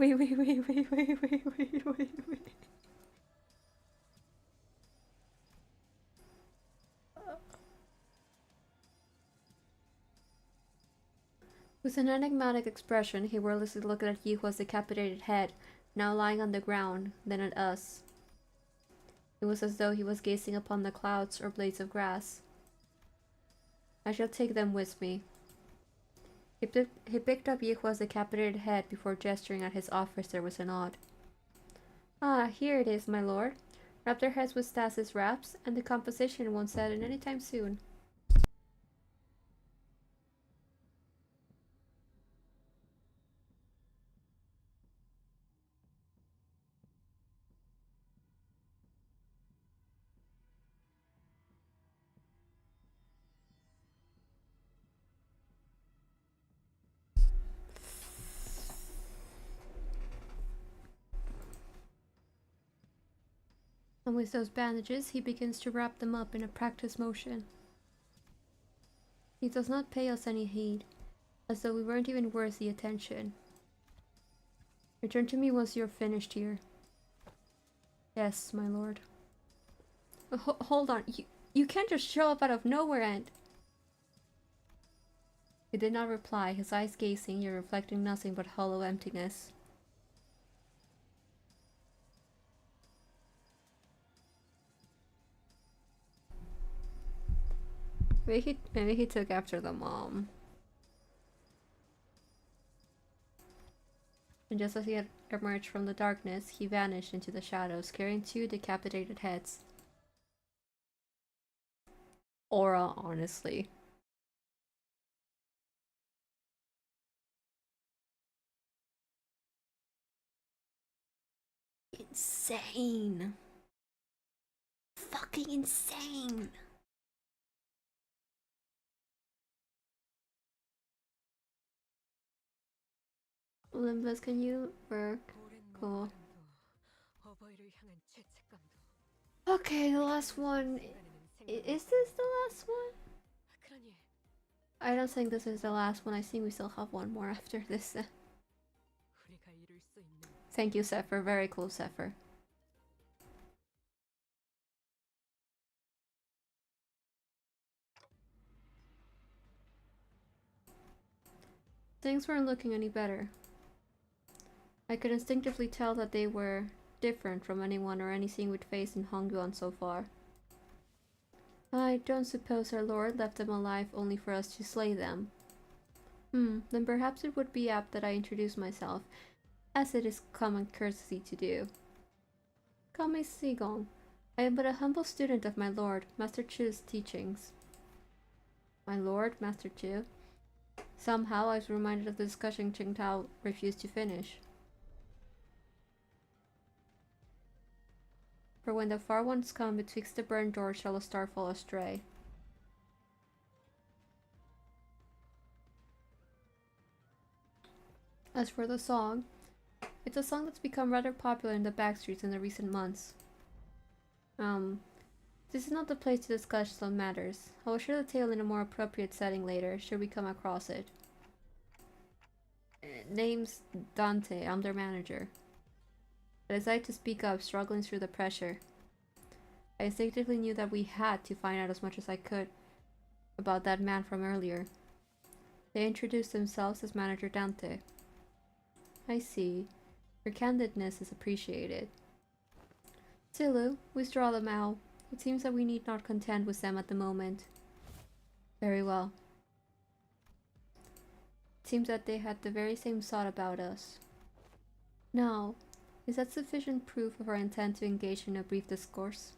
With an enigmatic expression, he wordlessly looked at Yihua's decapitated head, now lying on the ground, then at us. It was as though he was gazing upon the clouds or blades of grass. I shall take them with me. He picked up Yihua's decapitated head before gesturing at his officer with a nod. Ah, here it is, my lord. Wrap their heads with stasis wraps, and the composition won't set in any time soon. And with those bandages, he begins to wrap them up in a practiced motion. He does not pay us any heed, as though we weren't even worth the attention. Return to me once you're finished here. Yes, my lord. Hold on, you can't just show up out of nowhere and... He did not reply, his eyes gazing, yet reflecting nothing but hollow emptiness. Maybe he took after the mom. And just as he had emerged from the darkness, he vanished into the shadows, carrying 2 decapitated heads. Aura, honestly. Insane. Fucking insane. Limbus, can you work? Cool. Okay, the last one. Is this the last one? I don't think this is the last one. I think we still have one more after this. Thank you, Zephyr. Very cool, Zephyr. Things weren't looking any better. I could instinctively tell that they were different from anyone or anything we'd faced in Hongyuan so far. I don't suppose our lord left them alive only for us to slay them. Then perhaps it would be apt that I introduce myself, as it is common courtesy to do. Call me Sigong. I am but a humble student of my lord, Master Chu's teachings. My lord, Master Chu? Somehow I was reminded of the discussion Qingtao refused to finish. For when the far ones come, betwixt the burned doors shall a star fall astray. As for the song, it's a song that's become rather popular in the backstreets in the recent months. This is not the place to discuss some matters. I will share the tale in a more appropriate setting later, should we come across it. Name's Dante, I'm their manager. I decided to speak up, struggling through the pressure. I instinctively knew that we had to find out as much as I could about that man from earlier. They introduced themselves as Manager Dante. I see. Your candidness is appreciated. Silu, withdraw them out. It seems that we need not contend with them at the moment. Very well. It seems that they had the very same thought about us. Now, is that sufficient proof of our intent to engage in a brief discourse?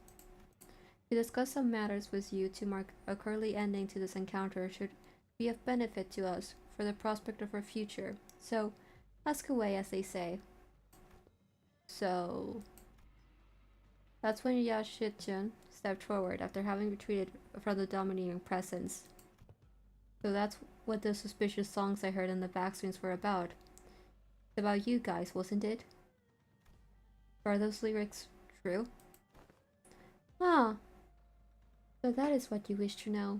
To discuss some matters with you to mark a curly ending to this encounter should be of benefit to us for the prospect of our future. So, ask away, as they say. So, that's when Yashichin stepped forward after having retreated from the domineering presence. So that's what those suspicious songs I heard in the backstreams were about. It's about you guys, wasn't it? Are those lyrics true? Ah, so that is what you wish to know.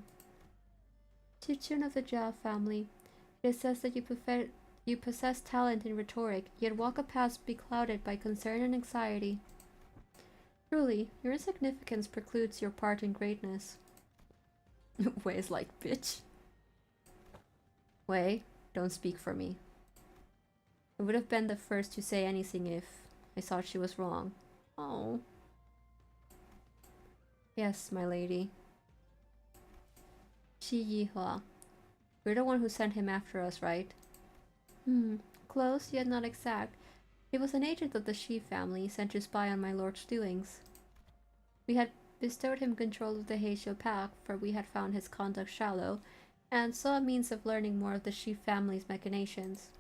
Chichun of the Jia family, it is said that you possess talent in rhetoric, yet walk a path beclouded by concern and anxiety. Truly, your insignificance precludes your part in greatness. Wei's like, bitch. Wei, don't speak for me. I would have been the first to say anything if I thought she was wrong. Oh. Yes, my lady. Shi Yihua. You're the one who sent him after us, right? Close, yet not exact. He was an agent of the Shi family, sent to spy on my lord's doings. We had bestowed him control of the Heisho pack, for we had found his conduct shallow, and saw a means of learning more of the Shi family's machinations.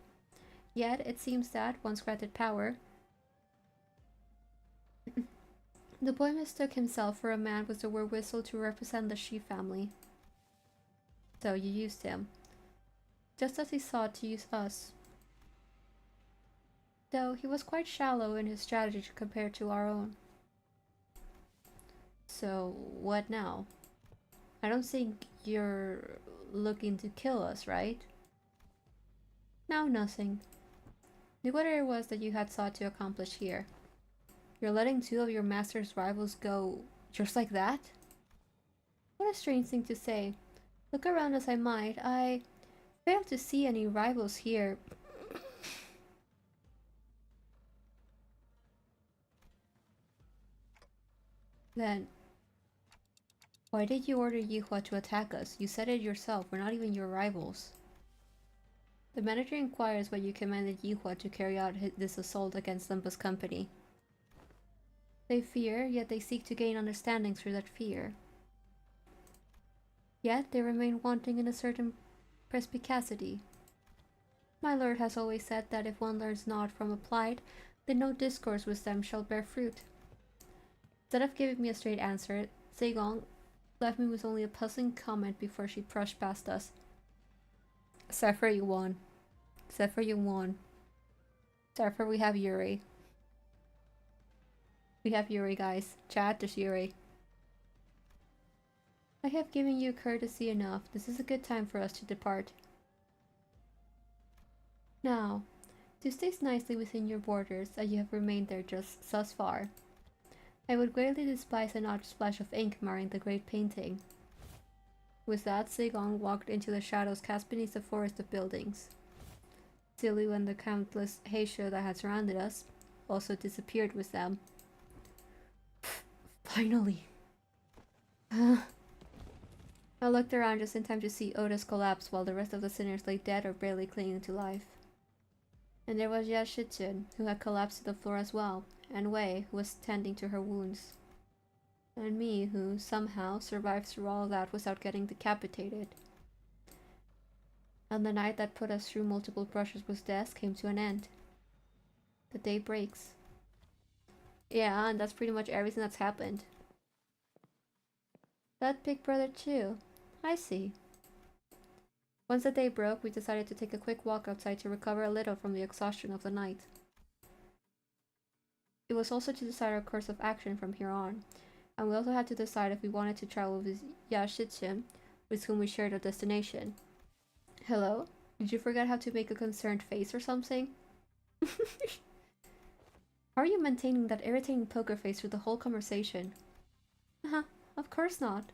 Yet, it seems that, once granted power, the boy mistook himself for a man with the word whistle to represent the Shi family. So you used him, just as he sought to use us. Though he was quite shallow in his strategy compared to our own. So, what now? I don't think you're looking to kill us, right? No, nothing. Knew what it was that you had sought to accomplish here. You're letting two of your master's rivals go just like that? What a strange thing to say. Look around as I might, I fail to see any rivals here. Then, why did you order Yihua to attack us? You said it yourself, we're not even your rivals. The manager inquires why you commanded Yihua to carry out this assault against Limbus Company. They fear, yet they seek to gain understanding through that fear. Yet they remain wanting in a certain perspicacity. My lord has always said that if one learns not from applied, then no discourse with them shall bear fruit. Instead of giving me a straight answer, Zeigong left me with only a puzzling comment before she brushed past us. Zephyr, you won. Zephyr, you won. Zephyr, we have Yuri. We have Yuri, guys. Chat, there's Yuri. I have given you courtesy enough. This is a good time for us to depart. Now, to stay nicely within your borders, as you have remained there just thus far. I would greatly despise an odd splash of ink marring the great painting. With that, Zeigong walked into the shadows cast beneath the forest of buildings. Zilu and the countless Heisho that had surrounded us also disappeared with them. Finally! I looked around just in time to see Otis collapse while the rest of the sinners lay dead or barely clinging to life. And there was Yashichin, who had collapsed to the floor as well, and Wei, who was tending to her wounds. And me, who, somehow, survived through all of that without getting decapitated. And the night that put us through multiple brushes with death came to an end. The day breaks. Yeah, and that's pretty much everything that's happened. That big brother too. I see. Once the day broke, we decided to take a quick walk outside to recover a little from the exhaustion of the night. It was also to decide our course of action from here on, and we also had to decide if we wanted to travel with Yashichin, with whom we shared a destination. Hello? Did you forget how to make a concerned face or something? How are you maintaining that irritating poker face through the whole conversation? Of course not.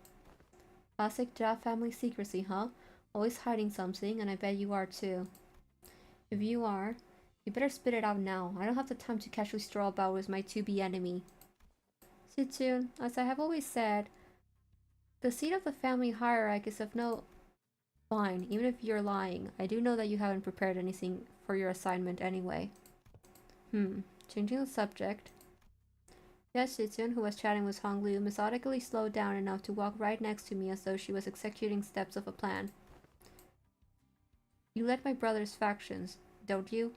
Classic Jia family secrecy, huh? Always hiding something, and I bet you are too. If you are, you better spit it out now. I don't have the time to casually stroll about with my to-be enemy. Sitsune, as I have always said, the seat of the family hierarchy is of no... Fine, even if you're lying, I do know that you haven't prepared anything for your assignment anyway. Changing the subject. Yes, Sitsune, who was chatting with Hong Liu, methodically slowed down enough to walk right next to me as though she was executing steps of a plan. You led my brother's factions, don't you?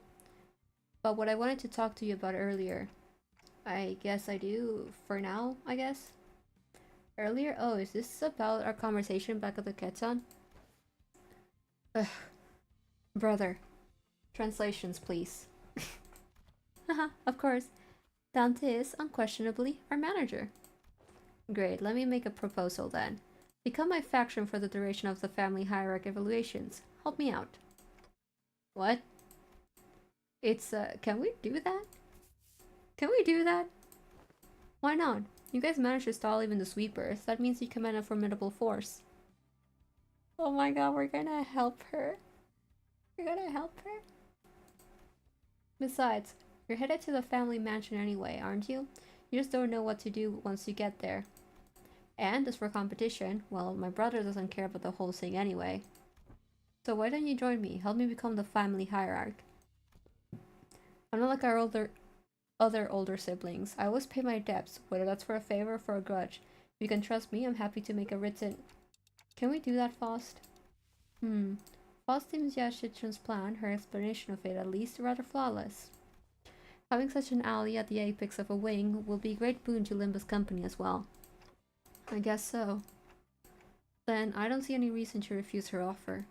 But what I wanted to talk to you about earlier. I guess I do, for now, I guess. Earlier? Oh, is this about our conversation back at the Ketson? Ugh. Brother. Translations, please. Haha, of course. Dante is, unquestionably, our manager. Great, let me make a proposal then. Become my faction for the duration of the family hierarchy evaluations. Help me out. What? It's, can we do that? Can we do that? Why not? You guys managed to stall even the sweepers. That means you command a formidable force. Oh my god, we're gonna help her. We're gonna help her? Besides, you're headed to the family mansion anyway, aren't you? You just don't know what to do once you get there. And as for competition, well, my brother doesn't care about the whole thing anyway. So why don't you join me? Help me become the family hierarch. I'm not like our other older siblings. I always pay my debts, whether that's for a favor or for a grudge. If you can trust me, I'm happy to make a written... Can we do that, Faust? Faust deems Yashichan's plan, her explanation of it at least, rather flawless. Having such an ally at the apex of a wing will be a great boon to Limbus company as well. I guess so. Then I don't see any reason to refuse her offer.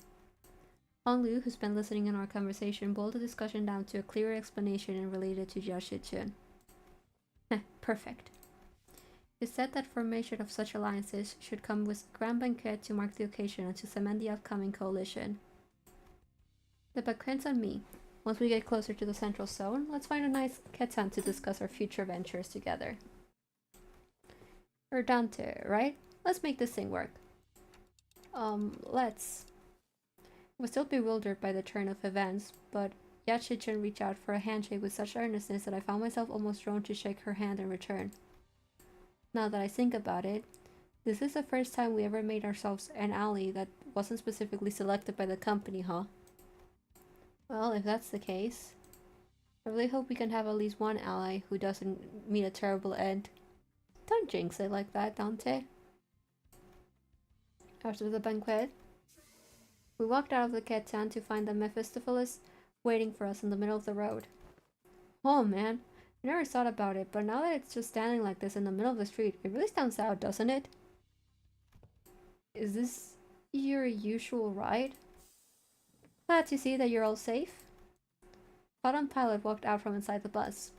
Hong Lu, who's been listening in our conversation, boiled the discussion down to a clearer explanation and related to Jia Shichun. Perfect. It said that formation of such alliances should come with a grand banquet to mark the occasion and to cement the upcoming coalition. The banquet's on me. Once we get closer to the central zone, let's find a nice ketan to discuss our future ventures together. Dante, right? Let's make this thing work. Let's. I was still bewildered by the turn of events, but Yachichin reached out for a handshake with such earnestness that I found myself almost drawn to shake her hand in return. Now that I think about it, this is the first time we ever made ourselves an ally that wasn't specifically selected by the company, huh? Well, if that's the case, I really hope we can have at least one ally who doesn't meet a terrible end. Don't jinx it like that, Dante. After the banquet, we walked out of the Ketan to find the Mephistopheles waiting for us in the middle of the road. Oh man, I never thought about it, but now that it's just standing like this in the middle of the street, it really stands out, doesn't it? Is this your usual ride? Glad to see that you're all safe. Cotton Pilot walked out from inside the bus.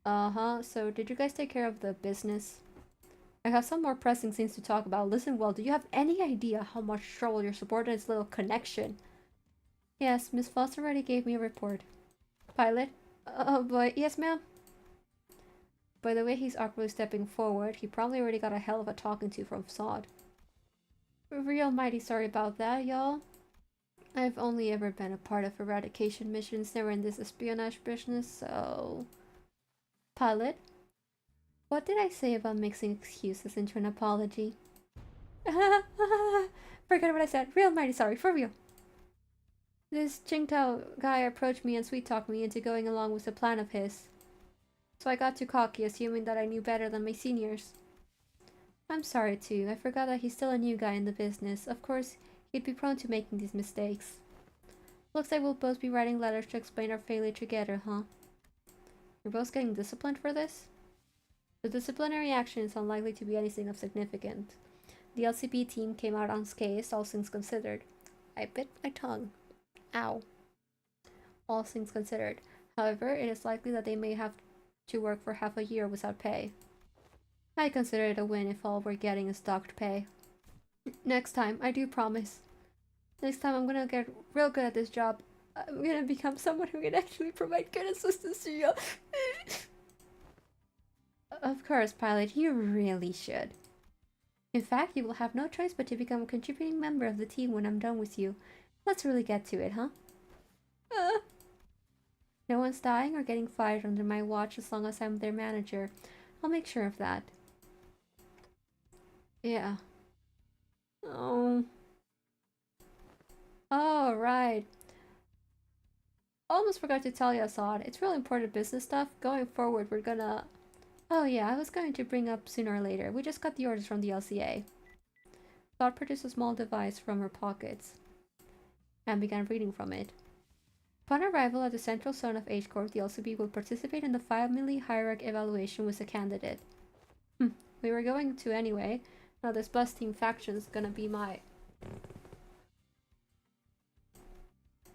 Uh-huh, so did you guys take care of the business? I have some more pressing things to talk about. Listen well, do you have any idea how much trouble your subordinate's little connection? Yes, Miss Foster already gave me a report. Pilot? But yes, ma'am? By the way he's awkwardly stepping forward, he probably already got a hell of a talking to from Sod. Real mighty sorry about that, y'all. I've only ever been a part of eradication missions, never in this espionage business, so... Pilot? What did I say about mixing excuses into an apology? Forget what I said. Real mighty sorry, for real. This Qingtao guy approached me and sweet-talked me into going along with a plan of his. So I got too cocky, assuming that I knew better than my seniors. I'm sorry too, I forgot that he's still a new guy in the business. Of course, he'd be prone to making these mistakes. Looks like we'll both be writing letters to explain our failure together, huh? You're both getting disciplined for this? The disciplinary action is unlikely to be anything of significance. The LCB team came out unscathed, all things considered. I bit my tongue. Ow. All things considered. However, it is likely that they may have to work for half a year without pay. I consider it a win if all we're getting is docked pay. Next time, I do promise. Next time I'm gonna get real good at this job. I'm gonna become someone who can actually provide good assistance to you. Of course, Pilot, you really should. In fact, you will have no choice but to become a contributing member of the team when I'm done with you. Let's really get to it, huh? No one's dying or getting fired under my watch as long as I'm their manager. I'll make sure of that. Yeah. Oh. Oh, right. Almost forgot to tell you, Assad. It's really important business stuff. Going forward, we're gonna... Oh yeah, I was going to bring up sooner or later. We just got the orders from the LCA. Thought produced a small device from her pockets. and began reading from it. Upon arrival at the central zone of H Corp, the LCB will participate in the family hierarchy evaluation with a candidate. We were going to anyway. Now this bus team faction is gonna be my...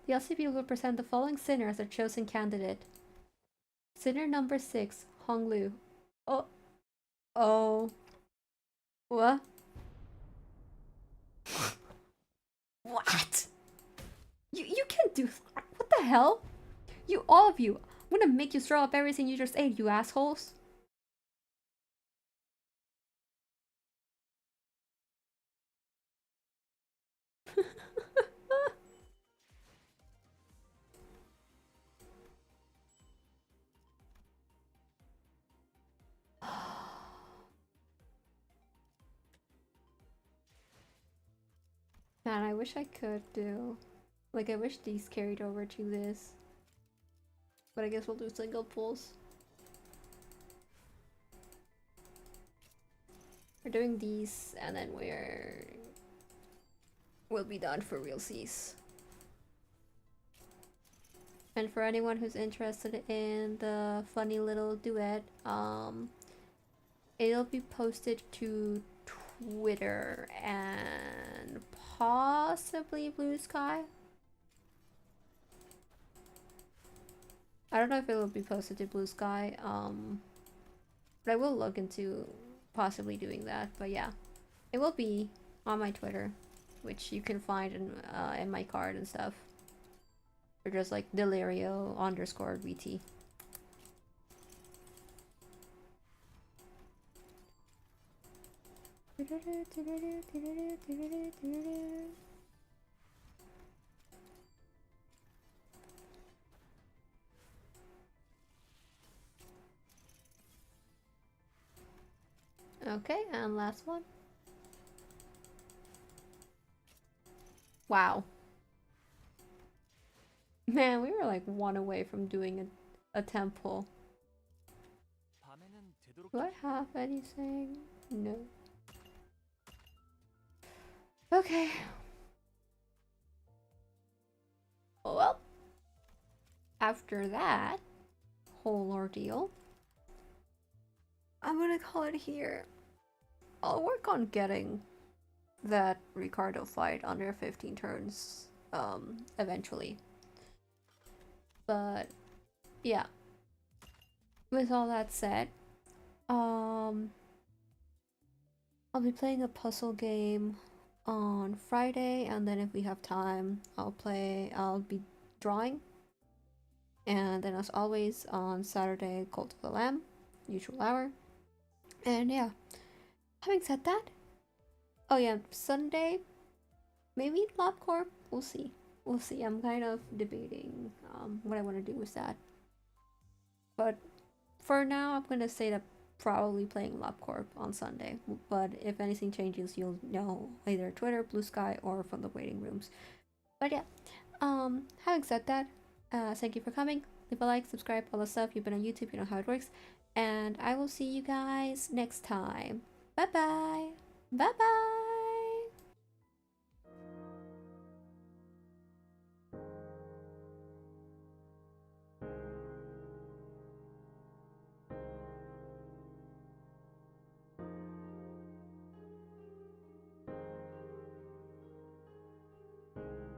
The LCB will present the following sinner as their chosen candidate. Sinner number 6, Hong Lu. Oh. What? What? You can't do... What the hell? You, all of you. I'm gonna make you throw up everything you just ate, you assholes. Man, I wish I could do... Like, I wish these carried over to this. But I guess we'll do single pulls. We're doing these, and then we'll be done for realsies. And for anyone who's interested in the funny little duet, it'll be posted to Twitter and possibly Blue Sky. I don't know if it will be posted to Blue Sky, but I will look into possibly doing that. But yeah, it will be on my Twitter, which you can find in my card and stuff. Or just like Delirio_VT. Okay, and last one. Wow. Man, we were like one away from doing a temple. Do I have anything? No. Okay. Well, after that whole ordeal, I'm gonna call it here. I'll work on getting that Ricardo fight under 15 turns eventually. But yeah, with all that said, I'll be playing a puzzle game on Friday, and then if we have time, I'll be drawing. And then as always on Saturday, Cult of the Lamb, usual hour. And yeah, having said that, oh yeah, Sunday, maybe LabCorp, we'll see. We'll see. I'm kind of debating what I want to do with that. But for now, I'm gonna say that probably playing LabCorp on Sunday. But if anything changes, you'll know either Twitter, Blue Sky, or from the waiting rooms. But yeah, having said that, thank you for coming. Leave a like, subscribe, all the stuff. You've been on YouTube, you know how it works. And I will see you guys next time. Bye bye. Bye bye.